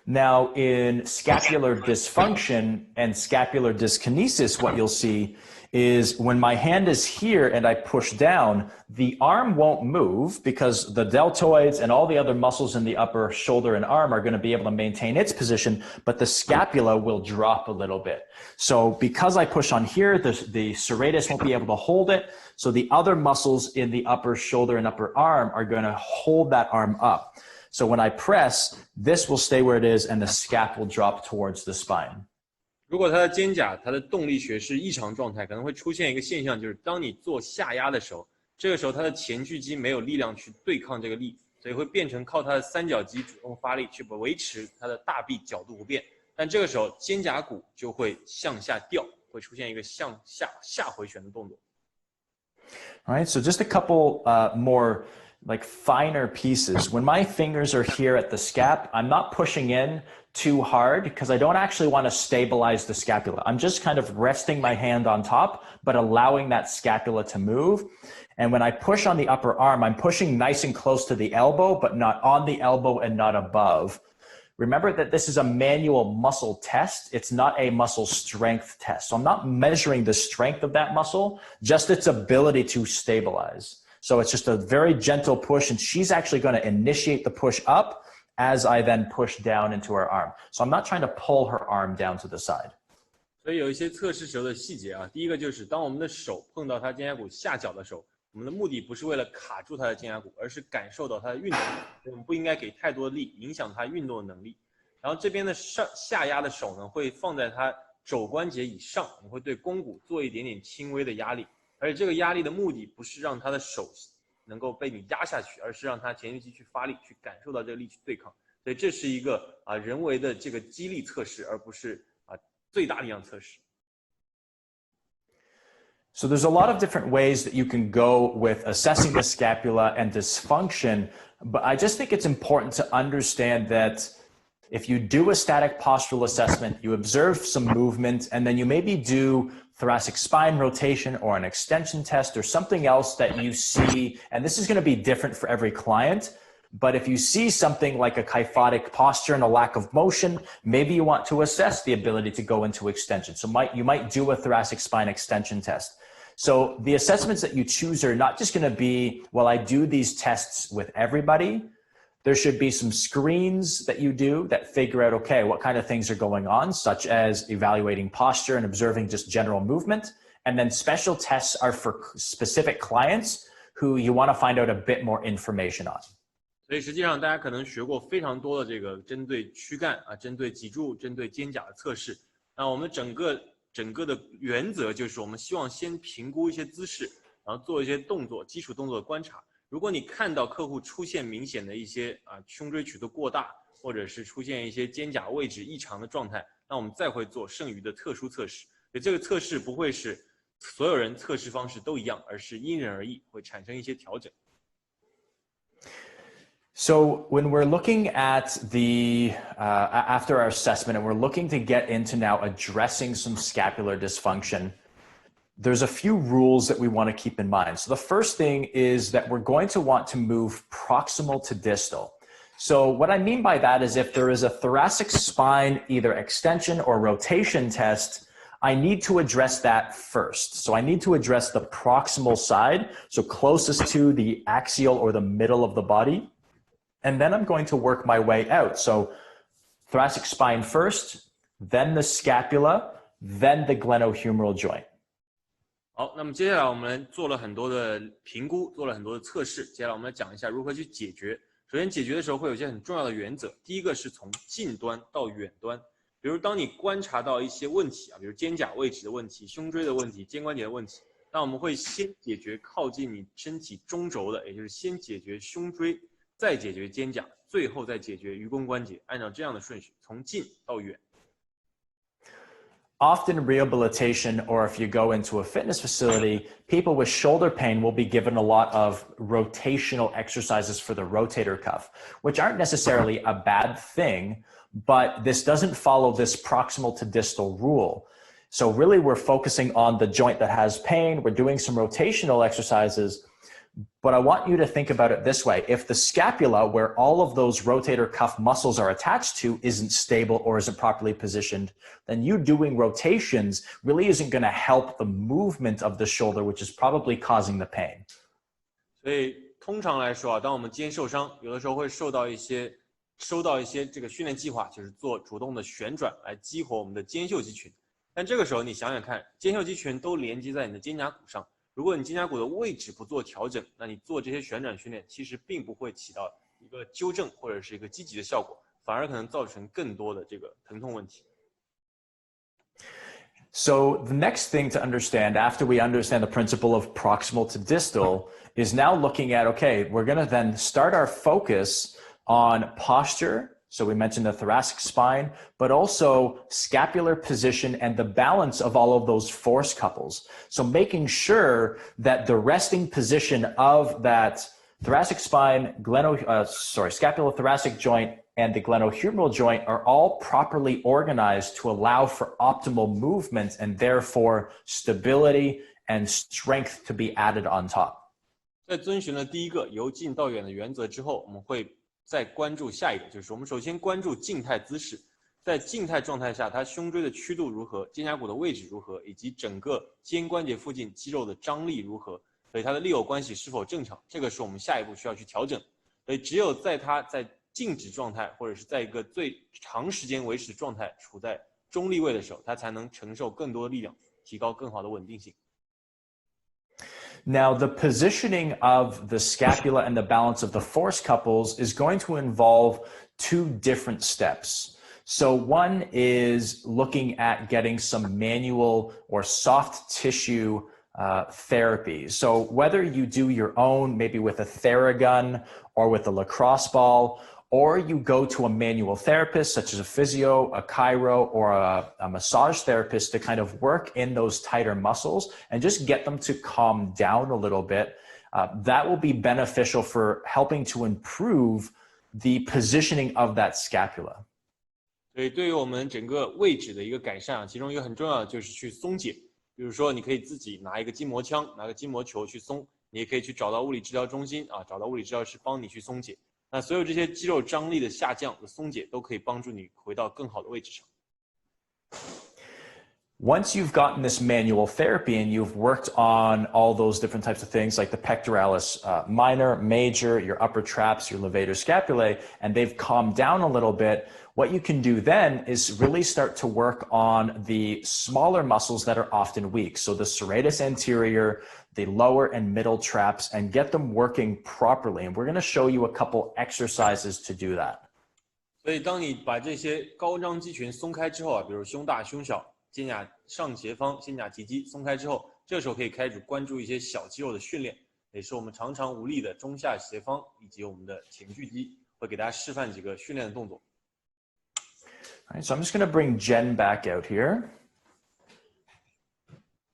Now in scapular dysfunction and scapular dyskinesis, what you'll see is when my hand is here and I push down, the arm won't move because the deltoids and all the other muscles in the upper shoulder and arm are going to be able to maintain its position, but the scapula will drop a little bit. So because I push on here, the serratus won't be able to hold it. So the other muscles in the upper shoulder and upper arm are going to hold that arm up. So when I press, this will stay where it is and the scap will drop towards the spine. 如果它的肩胛它的动力学是异常状态，可能会出现一个现象，就是当你做下压的时候，这个时候它的前锯肌没有力量去对抗这个力，所以会变成靠它的三角肌主动发力去维持它的大臂角度不变。但这个时候肩胛骨就会向下掉，会出现一个向下回旋的动作。All right, so just a couple more like finer pieces. When my fingers are here at the scap, I'm not pushing in too hard because I don't actually want to stabilize the scapula. I'm just kind of resting my hand on top, but allowing that scapula to move. And when I push on the upper arm, I'm pushing nice and close to the elbow, but not on the elbow and not above. Remember that this is a manual muscle test. It's not a muscle strength test. So I'm not measuring the strength of that muscle, just its ability to stabilize. So it's just a very gentle push, and she's actually going to initiate the push up as I then push down into her arm. So I'm not trying to pull her arm down to the side. 所以有一些测试时候的细节啊，第一个就是当我们的手碰到它肩胛骨下角的时候，我们的目的不是为了卡住它的肩胛骨，而是感受到它的运动，所以我们不应该给太多的力，影响它运动的能力。然后这边的下压的手呢，会放在它肘关节以上，我们会对肱骨做一点点轻微的压力。而且这个压力的目的不是让他的手能够被你压下去，而是让他前锯肌去发力，去感受到这个力去对抗。所以这是一个人为的这个肌力测试，而不是最大力量测试。So there's a lot of different ways that you can go with assessing the scapula and dysfunction, but I just think it's important to understand that if you do a static postural assessment, you observe some movement, and then you maybe do thoracic spine rotation or an extension test or something else that you see, and this is going to be different for every client, but if you see something like a kyphotic posture and a lack of motion, maybe you want to assess the ability to go into extension. So you might do a thoracic spine extension test. So the assessments that you choose are not just going to be, well, I do these tests with everybody. There should be some screens that you do that figure out, okay, what kind of things are going on, such as evaluating posture and observing just general movement. And then special tests are for specific clients who you want to find out a bit more information on. 所以实际上大家可能学过非常多的这个针对躯干啊、针对脊柱、针对肩胛的测试。那我们整个的原则就是我们希望先评估一些姿势，然后做一些动作、基础动作的观察。如果你看到客户出现明显的一些胸椎曲度过大，或者是出现一些肩胛位置异常的状态，那我们再会做剩余的特殊测试。所以这个测试不会是所有人测试方式都一样，而是因人而异，会产生一些调整。So when we're looking at the, after our assessment, and we're looking to get into now addressing some scapular dysfunction, there's a few rules that we want to keep in mind. So the first thing is that we're going to want to move proximal to distal. So what I mean by that is if there is a thoracic spine, either extension or rotation test, I need to address that first. So I need to address the proximal side, so closest to the axial or the middle of the body. And then I'm going to work my way out. So thoracic spine first, then the scapula, then the glenohumeral joint. 好，那么接下来我们做了很多的评估，做了很多的测试。接下来我们来讲一下如何去解决。首先解决的时候会有一些很重要的原则。第一个是从近端到远端，比如当你观察到一些问题啊，比如肩胛位置的问题、胸椎的问题、肩关节的问题，那我们会先解决靠近你身体中轴的，也就是先解决胸椎。再解决肩胛，最后再解决盂肱关节，按照这样的顺序，从近到远。Often rehabilitation, or if you go into a fitness facility, people with shoulder pain will be given a lot of rotational exercises for the rotator cuff, which aren't necessarily a bad thing, but this doesn't follow this proximal to distal rule. So really we're focusing on the joint that has pain, we're doing some rotational exercises. But I want you to think about it this way. If the scapula, where all of those rotator cuff muscles are attached to, isn't stable or isn't properly positioned, then you doing rotations really isn't going to help the movement of the shoulder, which is probably causing the pain. 所以通常来说啊，当我们肩受伤，有的时候会收到一些这个训练计划，就是做主动的旋转来激活我们的肩袖肌群。但这个时候你想想看，肩袖肌群都连接在你的肩胛骨上。如果你肩胛骨的位置不做调整，那你做这些旋转训练其实并不会起到一个纠正或者是一个积极的效果，反而可能造成更多的这个疼痛问题。So the next thing to understand after we understand the principle of proximal to distal is now looking at, okay, we're going to then start our focus on posture. So we mentioned the thoracic spine, but also scapular position and the balance of all of those force couples. So making sure that the resting position of that thoracic spine, scapulothoracic joint and the glenohumeral joint are all properly organized to allow for optimal movement and therefore stability and strength to be added on top. 在遵循了第一个由近到远的原则之后，我们会再关注下一个，就是我们首先关注静态姿势，在静态状态下，它胸椎的曲度如何，肩胛骨的位置如何，以及整个肩关节附近肌肉的张力如何，所以它的力偶关系是否正常，这个是我们下一步需要去调整。所以只有在它在静止状态，或者是在一个最长时间维持的状态，处在中立位的时候，它才能承受更多的力量，提高更好的稳定性。Now, the positioning of the scapula and the balance of the force couples is going to involve two different steps. So one is looking at getting some manual or soft tissue therapy. So whether you do your own, maybe with a Theragun or with a lacrosse ball, or you go to a manual therapist, such as a physio, a chiro, or a massage therapist to kind of work in those tighter muscles and just get them to calm down a little bit. That will be beneficial for helping to improve the positioning of that scapula. 所以对于我们整个位置的一个改善啊，其中一个很重要的就是去松解。比如说，你可以自己拿一个筋膜枪，拿个筋膜球去松，你也可以去找到物理治疗中心啊，找到物理治疗师帮你去松解。那所有这些肌肉张力的下降的松解，都可以帮助你回到更好的位置上。Once you've gotten this manual therapy and you've worked on all those different types of things like the pectoralis minor, major, your upper traps, your levator scapulae, and they've calmed down a little bit, what you can do then is really start to work on the smaller muscles that are often weak. So the serratus anterior, the lower and middle traps, and get them working properly. And we're going to show you a couple exercises to do that. 所以当你把这些高张肌群松开之后啊，比如胸大、胸小、肩胛上斜方、肩胛提肌松开之后，这个时候可以开始关注一些小肌肉的训练，也是我们常常无力的中下斜方以及我们的前锯肌，会给大家示范几个训练的动作。All right, so I'm just going to bring Jen back out here.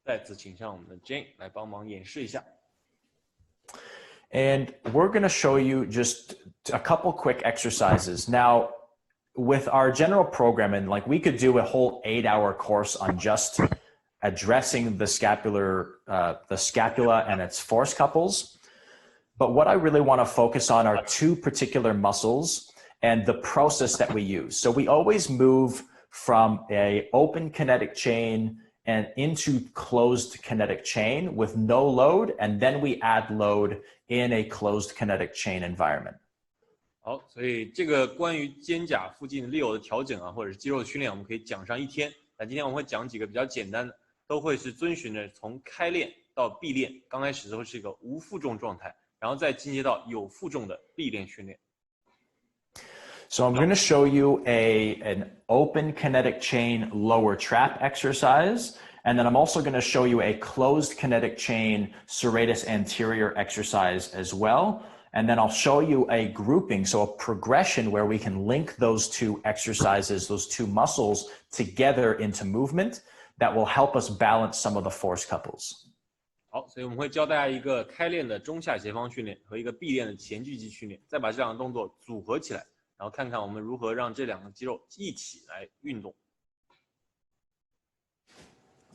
再次请上我们的 Jane 来帮忙演示一下。And we're going to show you just a couple quick exercises. Now, with our general programming, like we could do a whole 8-hour course on just addressing the scapula and its force couples. But what I really want to focus on are two particular muscles and the process that we use. So we always move from a open kinetic chain and into closed kinetic chain with no load, and then we add load in a closed kinetic chain environment. 好，所以这个关于肩胛附近力有的调整啊，或者是肌肉的训练，我们可以讲上一天。那今天我们会讲几个比较简单的，都会是遵循着从开练到闭练，刚开始都是一个无负重状态，然后再进阶到有负重的闭练训练。So I'm going to show you an open kinetic chain lower trap exercise, and then I'm also going to show you a closed kinetic chain serratus anterior exercise as well. And then I'll show you a grouping, so a progression where we can link those two exercises, those two muscles together into movement that will help us balance some of the force couples. 好，所以我们会教大家一个开练的中下斜方训练和一个闭练的前锯肌训练，再把这两个动作组合起来，然后看看我们如何让这两个肌肉一起来运动。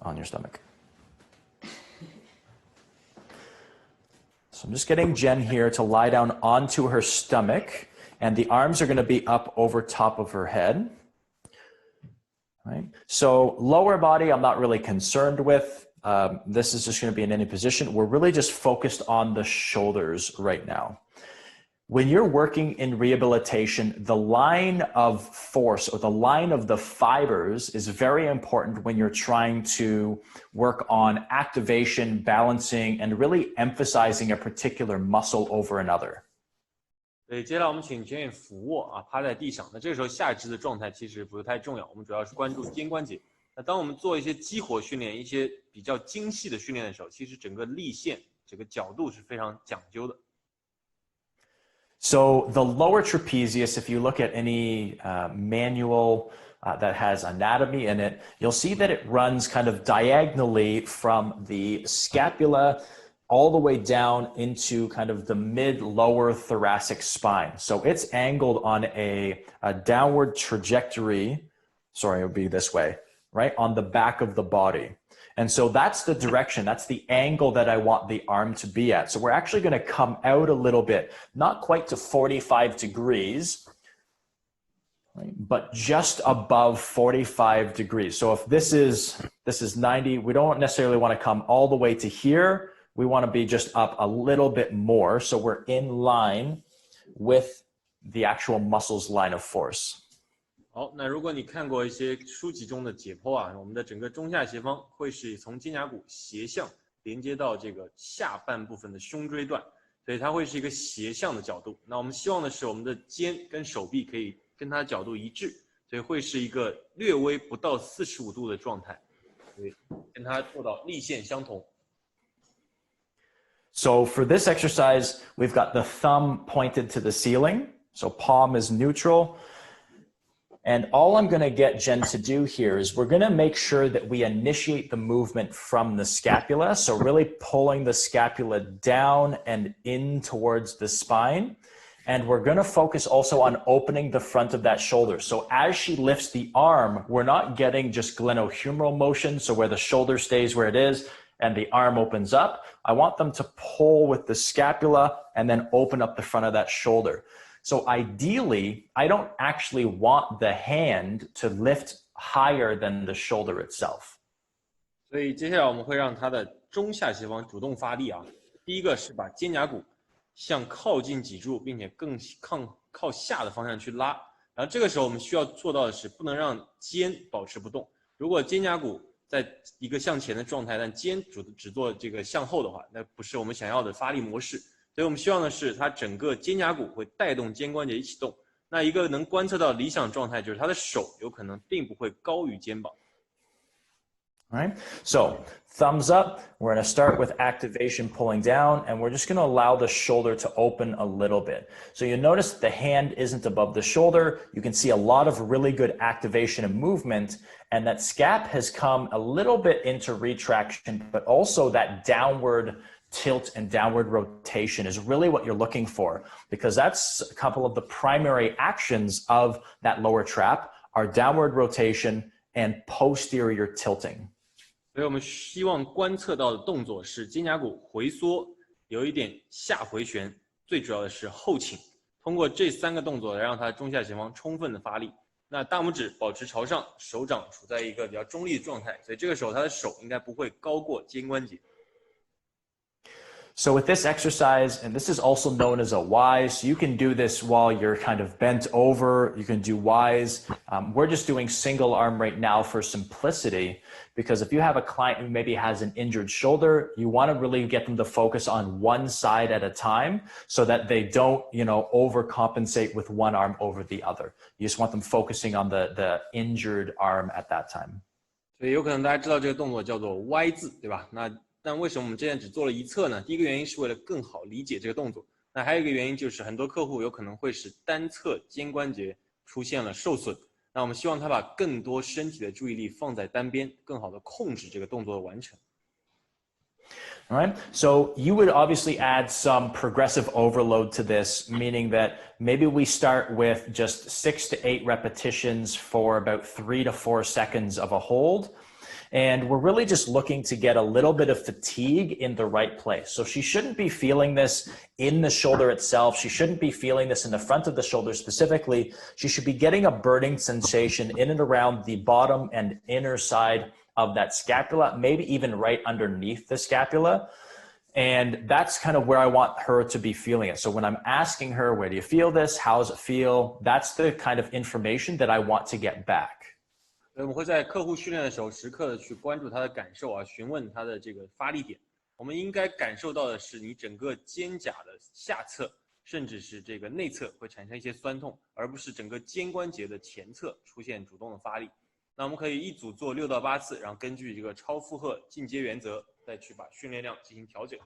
On your stomach. So I'm just getting Jen here to lie down onto her stomach, and the arms are going to be up over top of her head. Right? So lower body, I'm not really concerned with. This is just going to be in any position. We're really just focused on the shoulders right now. When you're working in rehabilitation, the line of force or the line of the fibers is very important when you're trying to work on activation, balancing, and really emphasizing a particular muscle over another. 对，接下来我们请全员俯卧啊，趴在地上。那这个时候下肢的状态其实不太重要，我们主要是关注肩关节。那当我们做一些激活训练、一些比较精细的训练的时候，其实整个力线、整个角度是非常讲究的。So the lower trapezius, if you look at any manual that has anatomy in it, you'll see that it runs kind of diagonally from the scapula all the way down into kind of the mid-lower thoracic spine. So it's angled on a downward trajectory. Sorry, it would be this way, right? On the back of the body. And so that's the direction, that's the angle that I want the arm to be at. So we're actually going to come out a little bit, not quite to 45 degrees, right, but just above 45 degrees. So if this is 90, we don't necessarily want to come all the way to here. We want to be just up a little bit more. So we're in line with the actual muscles line of force. 好，那如果你看过一些书籍中的解剖啊，我们的整个中下斜方会是从肩胛骨斜向连接到这个下半部分的胸椎段，所以它会是一个斜向的角度。那我们希望的是我们的肩跟手臂可以跟它的角度一致，所以会是一个略微不到45度的状态，所以跟它做到力线相同。So for this exercise, we've got the thumb pointed to the ceiling. So palm is neutral. And all I'm going to get Jen to do here is we're going to make sure that we initiate the movement from the scapula. So really pulling the scapula down and in towards the spine. And we're going to focus also on opening the front of that shoulder. So as she lifts the arm, we're not getting just glenohumeral motion, so where the shoulder stays where it is and the arm opens up. I want them to pull with the scapula and then open up the front of that shoulder. So ideally, I don't actually want the hand to lift higher than the shoulder itself. 所以接下来我们会让他的中下斜方主动发力啊。第一个是把肩胛骨向靠近脊柱，并且更靠下的方向去拉。然后这个时候我们需要做到的是不能让肩保持不动。如果肩胛骨在一个向前的状态，但肩只做这个向后的话，那不是我们想要的发力模式。所以我们希望的是它整个肩胛骨会带动肩关节一起动。那一个能观测到理想状态就是他的手有可能并不会高于肩膀。All right, so thumbs up, we're going to start with activation pulling down, and we're just going to allow the shoulder to open a little bit. So you notice the hand isn't above the shoulder. You can see a lot of really good activation and movement, and that scap has come a little bit into retraction, but also that downward tilt and downward rotation is really what you're looking for, because that's a couple of the primary actions of that lower trap are downward rotation and posterior tilting. 所以我们希望观测到的动作是肩胛骨回缩，有一点下回旋，最主要的是后倾。通过这3个动作来让它中下斜方充分的发力。那大拇指保持朝上，手掌处在一个比较中立的状态，所以这个时候他的手应该不会高过肩关节。So with this exercise, and this is also known as a Y, so you can do this while you're kind of bent over, you can do Ys. We're just doing single arm right now for simplicity, because if you have a client who maybe has an injured shoulder, you want to really get them to focus on one side at a time so that they don't, overcompensate with one arm over the other. You just want them focusing on the injured arm at that time. 所以有可能大家知道这个动作叫做 Y 字，对吧？但为什么我们之前只做了一侧呢？第一个原因是为了更好理解这个动作。那还有一个原因就是很多客户有可能会使单侧肩关节出现了受损。那我们希望他把更多身体的注意力放在单边，更好的控制这个动作的完成。All right, so you would obviously add some progressive overload to this, meaning that maybe we start with just 6 to 8 repetitions for about 3 to 4 seconds of a hold. And we're really just looking to get a little bit of fatigue in the right place. So she shouldn't be feeling this in the shoulder itself. She shouldn't be feeling this in the front of the shoulder specifically. She should be getting a burning sensation in and around the bottom and inner side of that scapula, maybe even right underneath the scapula. And that's kind of where I want her to be feeling it. So when I'm asking her, where do you feel this? How does it feel? That's the kind of information that I want to get back. 我们会在客户训练的时候时刻的去关注他的感受啊，询问他的这个发力点。我们应该感受到的是你整个肩胛的下侧，甚至是这个内侧会产生一些酸痛，而不是整个肩关节的前侧出现主动的发力。那我们可以一组做6到8次，然后根据这个超负荷进阶原则再去把训练量进行调整。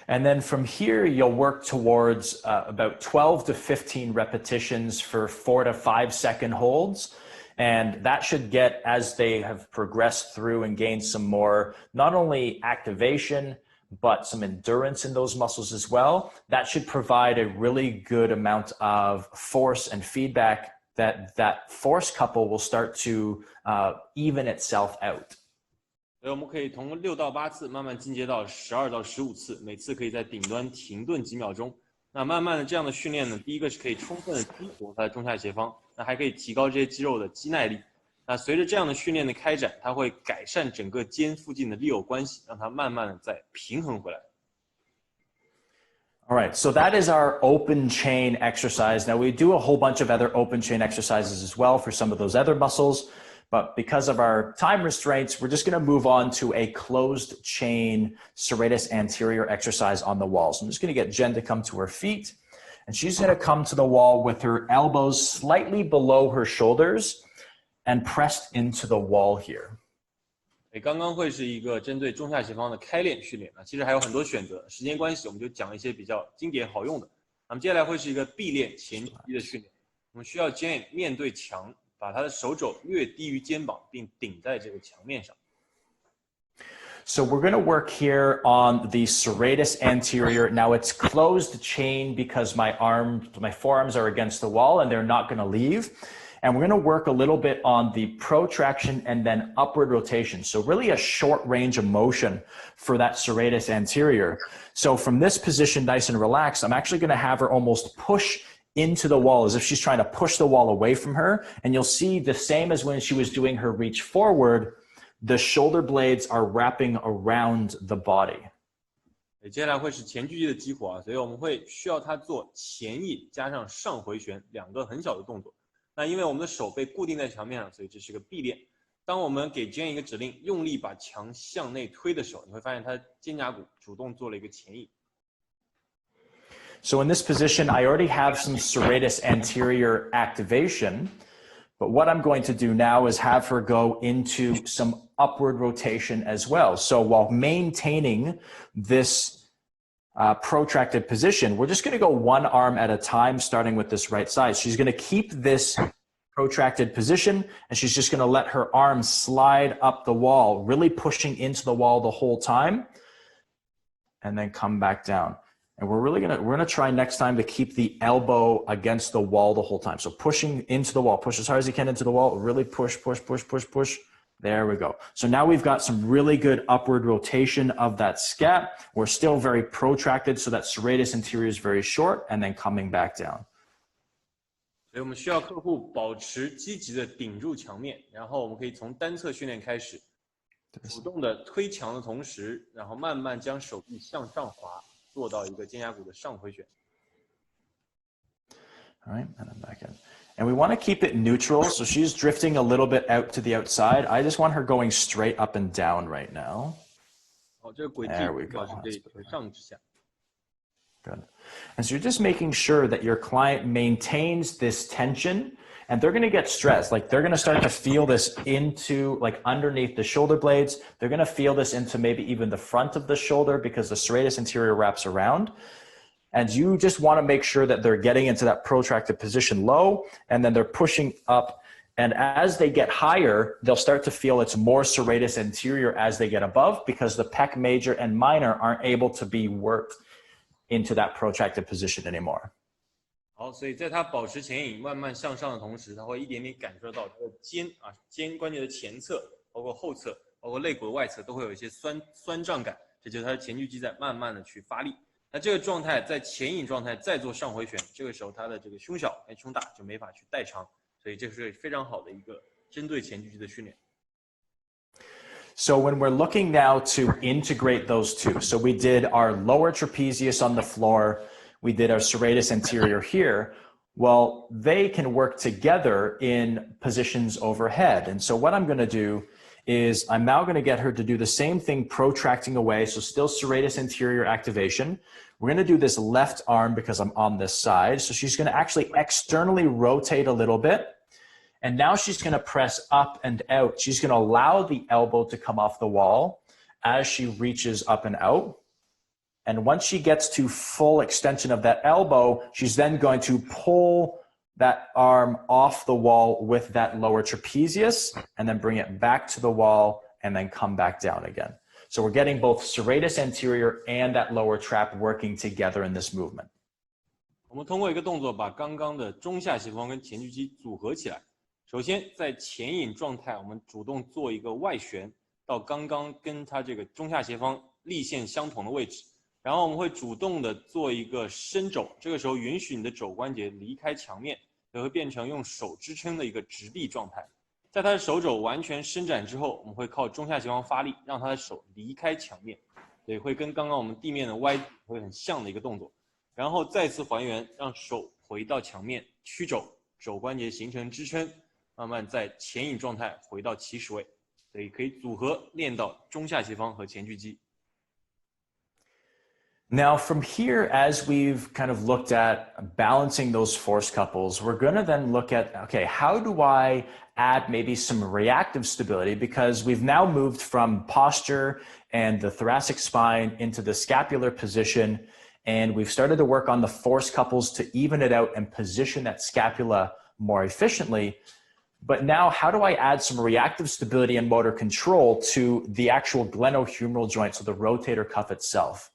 And then from here, you'll work towards about 12 to 15 repetitions for 4 to 5 second holds. And that should get, as they have progressed through and gained some more, not only activation, but some endurance in those muscles as well. That should provide a really good amount of force and feedback that force couple will start to even itself out. 所以我们可以从6到8次慢慢进阶到12到15次，每次可以在顶端停顿几秒钟。那慢慢的这样的训练呢，第一个是可以充分的激活它的中下斜方，那还可以提高这些肌肉的肌耐力。那随着这样的训练的开展，它会改善整个肩附近的力友关系，让它慢慢的再平衡回来。All right, so that is our open chain exercise. Now we do a whole bunch of other open chain exercises as well for some of those other muscles, but because of our time restraints, we're just going to move on to a closed chain serratus anterior exercise on the wall. So I'm just going to get Jen to come to her feet, and she's going to come to the wall with her elbows slightly below her shoulders and pressed into the wall here. 刚刚会是一个针对中下斜方的开练训练啊，其实还有很多选择，时间关系我们就讲一些比较经典好用的。那么接下来会是一个臂链前屈肌的训练。我们需要 Jane 面对墙，把她的手肘略低于肩膀，并顶在这个墙面上。So we're going to work here on the serratus anterior. Now it's closed chain because my forearms are against the wall and they're not going to leave. And we're going to work a little bit on the protraction and then upward rotation. So really a short range of motion for that serratus anterior. So from this position, nice and relaxed, I'm actually going to have her almost push into the wall as if she's trying to push the wall away from her. And you'll see the same as when she was doing her reach forward, the shoulder blades are wrapping around the body. 接下来会是前锯肌的激活啊，所以我们会需要它做前引加上上回旋两个很小的动作。那因为我们的手被固定在墙面上，所以这是个臂链。当我们给 Jane 一个指令，用力把墙向内推的时候，你会发现她肩胛骨主动做了一个前引。So in this position, I already have some serratus anterior activation. But what I'm going to do now is have her go into some upward rotation as well. So while maintaining this protracted position, we're just going to go one arm at a time, starting with this right side. She's going to keep this protracted position, and she's just going to let her arms slide up the wall, really pushing into the wall the whole time, and then come back down. And we're gonna try next time to keep the elbow against the wall the whole time. So pushing into the wall, push as hard as you can into the wall, really push, push, push, push, push. There we go. So now we've got some really good upward rotation of that scap. We're still very protracted, so that serratus anterior is very short, and then coming back down. 所以我们需要客户保持积极的顶住墙面，然后我们可以从单侧训练开始，主动的推墙的同时，然后慢慢将手臂向上滑。做到一个肩胛骨的上回旋。All right, and then back in. And we want to keep it neutral, so she's drifting a little bit out to the outside. I just want her going straight up and down right now. 好，这个轨迹主要是对上至下。Good. And so you're just making sure that your client maintains this tension, and they're going to get stressed. Like they're going to start to feel this into like underneath the shoulder blades. They're going to feel this into maybe even the front of the shoulder because the serratus anterior wraps around. And you just want to make sure that they're getting into that protracted position low, and then they're pushing up. And as they get higher, they'll start to feel it's more serratus anterior as they get above because the pec major and minor aren't able to be worked into that protracted position anymore. 好，所以在它保持前引慢慢向上的同时，它会一点点感受到它的肩关节的前侧，包括后侧，包括肋骨的外侧都会有一些酸胀感，这就是它的前锯肌在慢慢的去发力。那这个状态在前引状态再做上回旋，这个时候它的这个胸小跟胸大就没法去代偿，所以这是非常好的一个针对前锯肌的训练。So when we're looking now to integrate those two, so we did our lower trapezius on the floor, we did our serratus anterior here. Well, they can work together in positions overhead. And so what I'm going to do is I'm now going to get her to do the same thing, protracting away. So still serratus anterior activation. We're going to do this left arm because I'm on this side. So she's going to actually externally rotate a little bit. And now she's going to press up and out. She's going to allow the elbow to come off the wall as she reaches up and out. And once she gets to full extension of that elbow, she's then going to pull that arm off the wall with that lower trapezius and then bring it back to the wall and then come back down again. So we're getting both serratus anterior and that lower trap working together in this movement. 我们通过一个动作把刚刚的中下斜方跟前锯肌组合起来。首先，在前引状态，我们主动做一个外旋到刚刚跟它这个中下斜方力线相同的位置，然后我们会主动的做一个伸肘，这个时候允许你的肘关节离开墙面，也会变成用手支撑的一个直立状态。在他的手肘完全伸展之后，我们会靠中下斜方发力，让他的手离开墙面，对，会跟刚刚我们地面的歪会很像的一个动作。然后再次还原，让手回到墙面，屈肘，肘关节形成支撑。慢慢在前引状态回到起始位，所以可以组合练到中下斜方和前锯肌。Now from here, as we've kind of looked at balancing those force couples, we're going to then look at, okay, how do I add maybe some reactive stability? Because we've now moved from posture and the thoracic spine into the scapular position. And we've started to work on the force couples to even it out and position that scapula more efficiently. But now, how do I add some reactive stability and motor control to the actual glenohumeral joint, so the rotator cuff itself?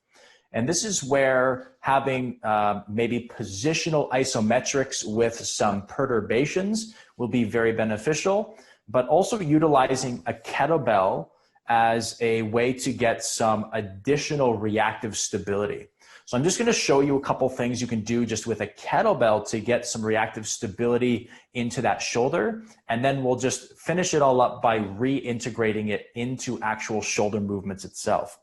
And this is where having maybe positional isometrics with some perturbations will be very beneficial, but also utilizing a kettlebell as a way to get some additional reactive stability. So I'm just going to show you a couple things you can do just with a kettlebell to get some reactive stability into that shoulder. And then we'll just finish it all up by reintegrating it into actual shoulder movements itself.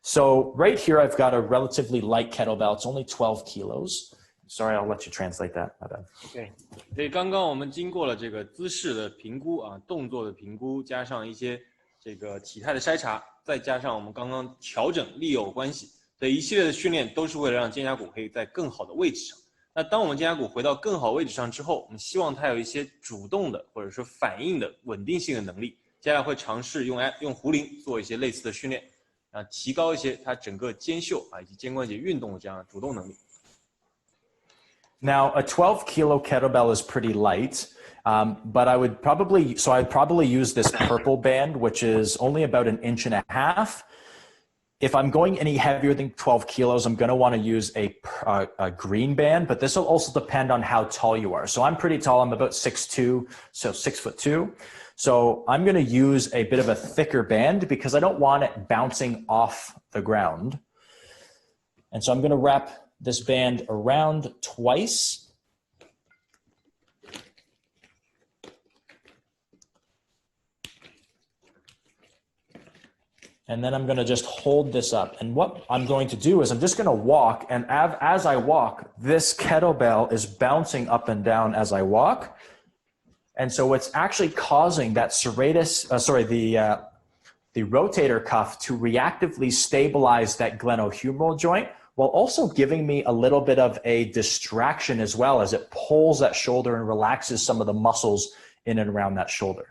So right here, I've got a relatively light kettlebell. It's only 12 kilos. Sorry, I'll let you translate that. My bad. Okay. 所以刚刚我们经过了这个姿势的评估啊，动作的评估，加上一些这个体态的筛查，再加上我们刚刚调整力有关系。所以一系列的训练都是为了让肩胛骨可以在更好的位置上。那当我们肩胛骨回到更好位置上之后，我们希望它有一些主动的或者说反应的稳定性的能力。接下来会尝试用壶铃做一些类似的训练，提高一些它整个肩袖以及肩关节运动的这样的主动能力。Now, a 12 kilo kettlebell is pretty light, but I'd probably use this purple band, which is only about 1.5 inches. If I'm going any heavier than 12 kilos, I'm going to want to use a green band, but this will also depend on how tall you are. So I'm pretty tall. I'm about 6'2", so 6'2". So I'm going to use a bit of a thicker band because I don't want it bouncing off the ground. And so I'm going to wrap this band around twice. And then I'm going to just hold this up. And what I'm going to do is I'm just going to walk. And as I walk, this kettlebell is bouncing up and down as I walk. And so it's actually causing that the rotator cuff to reactively stabilize that glenohumeral joint, while also giving me a little bit of a distraction as well as it pulls that shoulder and relaxes some of the muscles in and around that shoulder.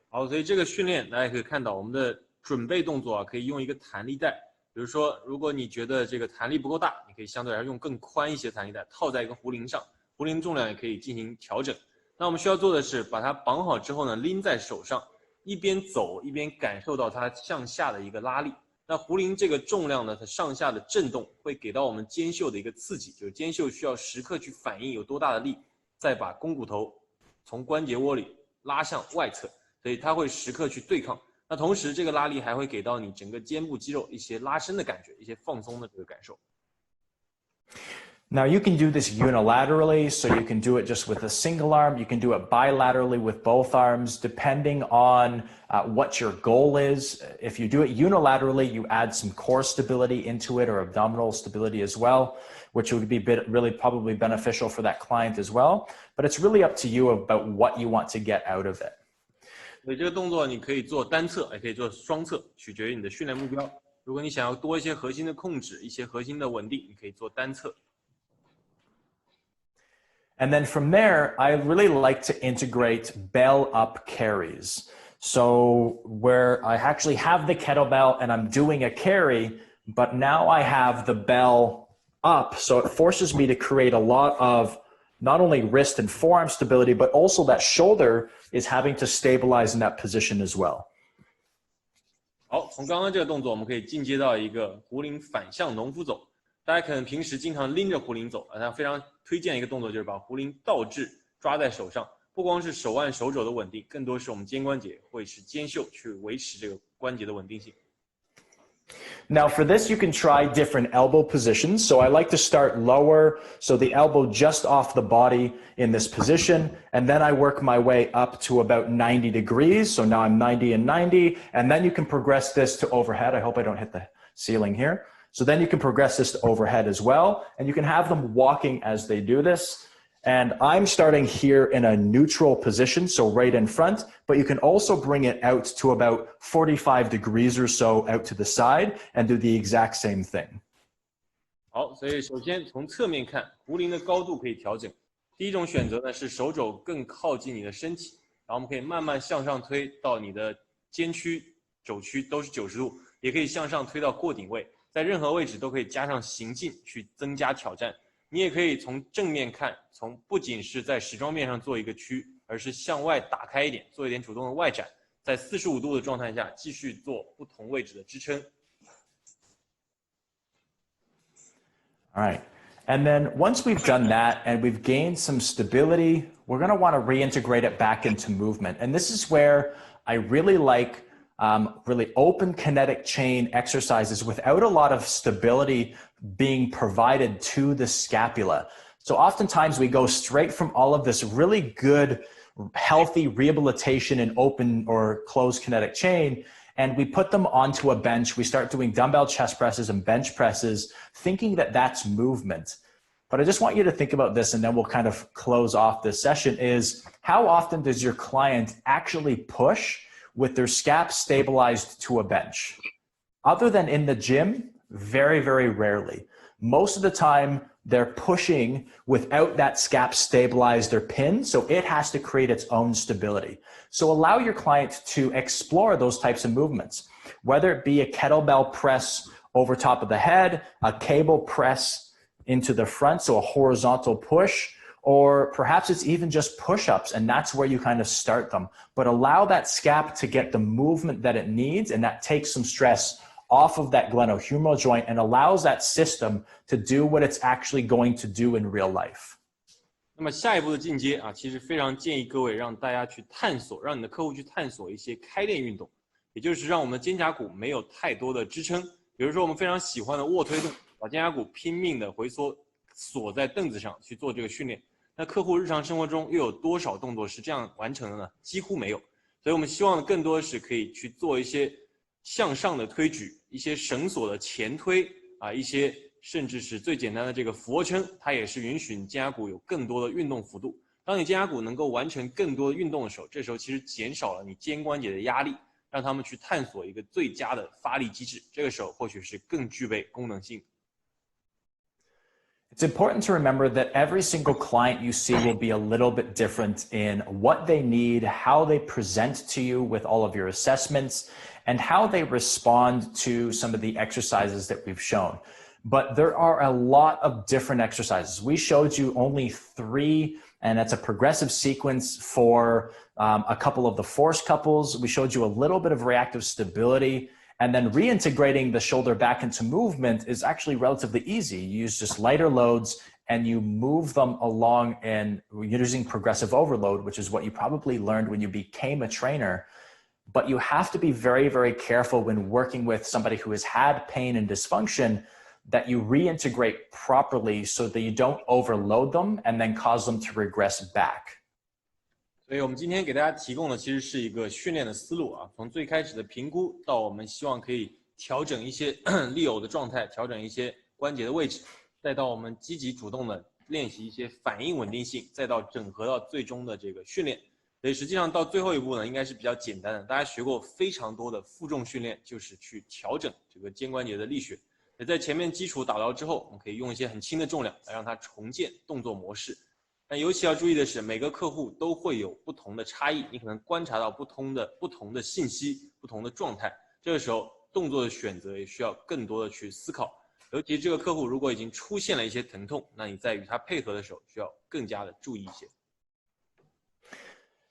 好，所以这个训练大家可以看到我们的准备动作可以用一个弹力带，比如说如果你觉得这个弹力不够大，你可以相对来说用更宽一些弹力带套在一个壶铃上，壶铃重量也可以进行调整。那我们需要做的是把它绑好之后呢，拎在手上，一边走一边感受到它向下的一个拉力。那壶铃这个重量呢，它上下的震动会给到我们肩袖的一个刺激，就是肩袖需要时刻去反应有多大的力，再把肱骨头从关节窝里拉向外侧，所以它会时刻去对抗。那同时这个拉力还会给到你整个肩部肌肉一些拉伸的感觉，一些放松的这个感受。Now you can do this unilaterally, so you can do it just with a single arm. You can do it bilaterally with both arms, depending on what your goal is. If you do it unilaterally, you add some core stability into it or abdominal stability as well, which would be really probably beneficial for that client as well. But it's really up to you about what you want to get out of it. 所以这个动作你可以做单侧，也可以做双侧，取决于你的训练目标。如果你想要多一些核心的控制，一些核心的稳定，你可以做单侧。And then from there, I really like to integrate bell up carries. So where I actually have the kettlebell and I'm doing a carry, but now I have the bell up. So it forces me to create a lot of not only wrist and forearm stability, but also that shoulder is having to stabilize in that position as well. 好，从刚刚这个动作，我们可以进阶到一个壶铃反向农夫走。大家可能平时经常拎着壶铃走，那非常推荐一个动作就是把壶铃倒置抓在手上，不光是手腕手肘的稳定，更多是我们肩关节会使肩袖去维持这个关节的稳定性。Now for this, you can try different elbow positions. So I like to start lower, so the elbow just off the body in this position, and then I work my way up to about 90 degrees. So now I'm 90 and 90, and then you can progress this to overhead. I hope I don't hit the ceiling here. So then you can progress this to overhead as well, and you can have them walking as they do this. And I'm starting here in a neutral position, so right in front, but you can also bring it out to about 45 degrees or so out to the side and do the exact same thing. 好，所以首先从侧面看，壶铃的高度可以调整。第一种选择呢是手肘更靠近你的身体，然后我们可以慢慢向上推到你的肩区、肘区都是90度，也可以向上推到过顶位。在任何位置都可以加上行进去增加挑战。你也可以从正面看，从不仅是在时装面上做一个屈，而是向外打开一点，做一点主动的外展，在45度的状态下继续做不同位置的支撑。All right. And then once we've done that and we've gained some stability, we're going to want to reintegrate it back into movement. And this is where I really like really open kinetic chain exercises without a lot of stability being provided to the scapula. So oftentimes we go straight from all of this really good, healthy rehabilitation in open or closed kinetic chain, and we put them onto a bench. We start doing dumbbell chest presses and bench presses, thinking that that's movement. But I just want you to think about this, and then we'll kind of close off this session, is how often does your client actually push with their scap stabilized to a bench? Other than in the gym, very, very rarely. Most of the time, they're pushing without that scap stabilized or pinned, so it has to create its own stability. So allow your client to explore those types of movements, whether it be a kettlebell press over top of the head, a cable press into the front, so a horizontal push, or perhaps it's even just push-ups, and that's where you kind of start them. But allow that scap to get the movement that it needs, and that takes some stress off of that glenohumeral joint and allows that system to do what it's actually going to do in real life. 那么下一步的进阶啊，其实非常建议各位让大家去探索，让你的客户去探索一些开练运动，也就是让我们的肩胛骨没有太多的支撑。比如说我们非常喜欢的卧推动，把肩胛骨拼命的回缩，锁在凳子上去做这个训练。那客户日常生活中又有多少动作是这样完成的呢？几乎没有。所以我们希望更多的是可以去做一些向上的推举，一些绳索的前推啊，一些甚至是最简单的这个俯卧撑，它也是允许你肩胛骨有更多的运动幅度。当你肩胛骨能够完成更多的运动的时候，这时候其实减少了你肩关节的压力，让他们去探索一个最佳的发力机制。这个时候或许是更具备功能性。It's important to remember that every single client you see will be a little bit different in what they need, how they present to you with all of your assessments, and how they respond to some of the exercises that we've shown. But there are a lot of different exercises. We showed you only 3, and that's a progressive sequence for a couple of the force couples. We showed you a little bit of reactive stability. And then reintegrating the shoulder back into movement is actually relatively easy. You use just lighter loads and you move them along, and you're using progressive overload, which is what you probably learned when you became a trainer. But you have to be very, very careful when working with somebody who has had pain and dysfunction that you reintegrate properly so that you don't overload them and then cause them to regress back. 所以我们今天给大家提供的其实是一个训练的思路啊，从最开始的评估到我们希望可以调整一些立偶的状态，调整一些关节的位置，再到我们积极主动的练习一些反应稳定性，再到整合到最终的这个训练。所以实际上到最后一步呢，应该是比较简单的。大家学过非常多的负重训练，就是去调整这个肩关节的力学。在前面基础打牢之后，我们可以用一些很轻的重量来让它重建动作模式。但尤其要注意的是，每个客户都会有不同的差异，你可能观察到不同的信息、不同的状态。这个时候，动作的选择也需要更多的去思考。尤其这个客户如果已经出现了一些疼痛，那你在与他配合的时候，需要更加的注意一些。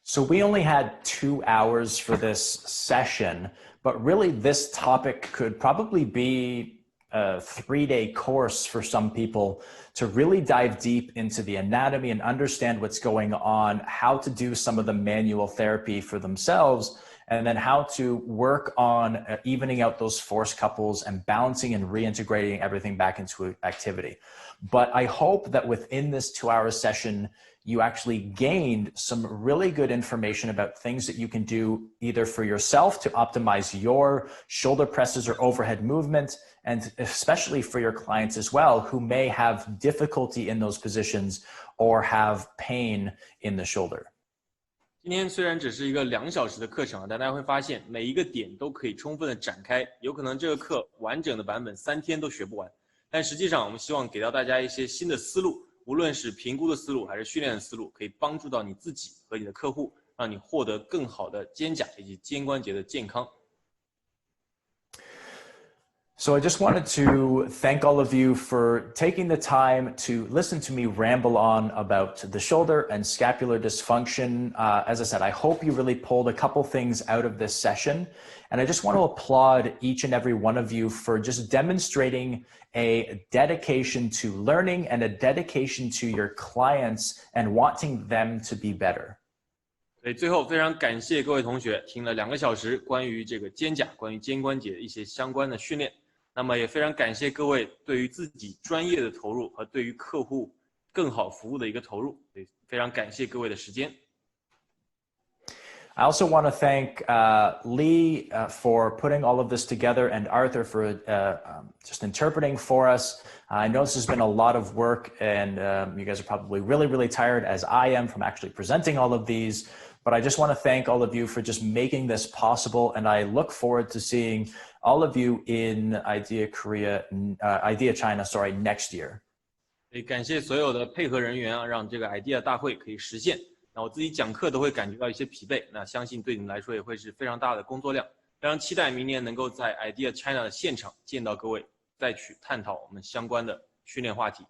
So we only had 2 hours for this session, but really this topic could probably be a 3-day course for some people to really dive deep into the anatomy and understand what's going on, how to do some of the manual therapy for themselves, and then how to work on evening out those force couples and balancing and reintegrating everything back into activity. But I hope that within this 2-hour session, you actually gained some really good information about things that you can do either for yourself to optimize your shoulder presses or overhead movement, and especially for your clients as well who may have difficulty in those positions or have pain in the shoulder. 今天虽然只是一个2小时的课程，但大家会发现每一个点都可以充分的展开，有可能这个课完整的版本3天都学不完，但实际上我们希望给到大家一些新的思路，无论是评估的思路还是训练的思路，可以帮助到你自己和你的客户，让你获得更好的肩胛以及肩关节的健康。So I just wanted to thank all of you for taking the time to listen to me ramble on about the shoulder and scapular dysfunction. As I said, I hope you really pulled a couple things out of this session. And I just want to applaud each and every one of you for just demonstrating a dedication to learning and a dedication to your clients and wanting them to be better. 所以最后非常感谢各位同学听了2个小时关于这个肩胛、关于肩关节一些相关的训练。那么也非常感谢各位对于自己专业的投入和对于客户更好服务的一个投入。所以非常感谢各位的时间。I also want to thank Lee for putting all of this together and Arthur for just interpreting for us. I know this has been a lot of work and you guys are probably really, really tired as I am from actually presenting all of these. But I just want to thank all of you for just making this possible. And I look forward to seeing all of you in IDEA China, next year. 所以感谢所有的配合人员啊，让这个 IDEA 大会可以实现。那我自己讲课都会感觉到一些疲惫，那相信对你们来说也会是非常大的工作量。非常期待明年能够在 IDEA China 的现场见到各位，再去探讨我们相关的训练话题。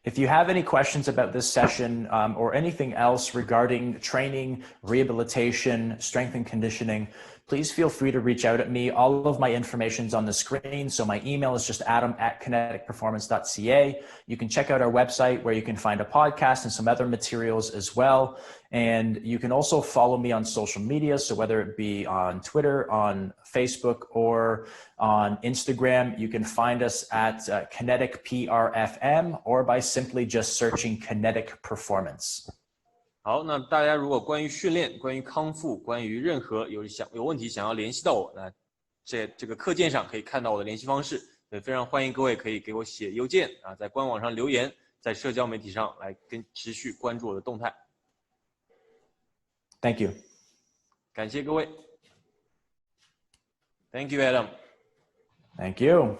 If you have any questions about this session or anything else regarding training, rehabilitation, strength and conditioning, please feel free to reach out at me. All of my information is on the screen. So my email is just adam@kineticperformance.ca. You can check out our website where you can find a podcast and some other materials as well. And you can also follow me on social media. So whether it be on Twitter, on Facebook, or on Instagram, you can find us at Kinetic PRFM or by simply just searching Kinetic Performance. 好，那大家如果关于训练、关于康复、关于任何有问题想要联系到我，那这个课件上可以看到我的联系方式。也非常欢迎各位可以给我写邮件啊，在官网上留言，在社交媒体上来持续关注我的动态。Thank you. 感谢各位。Thank you, Adam. Thank you.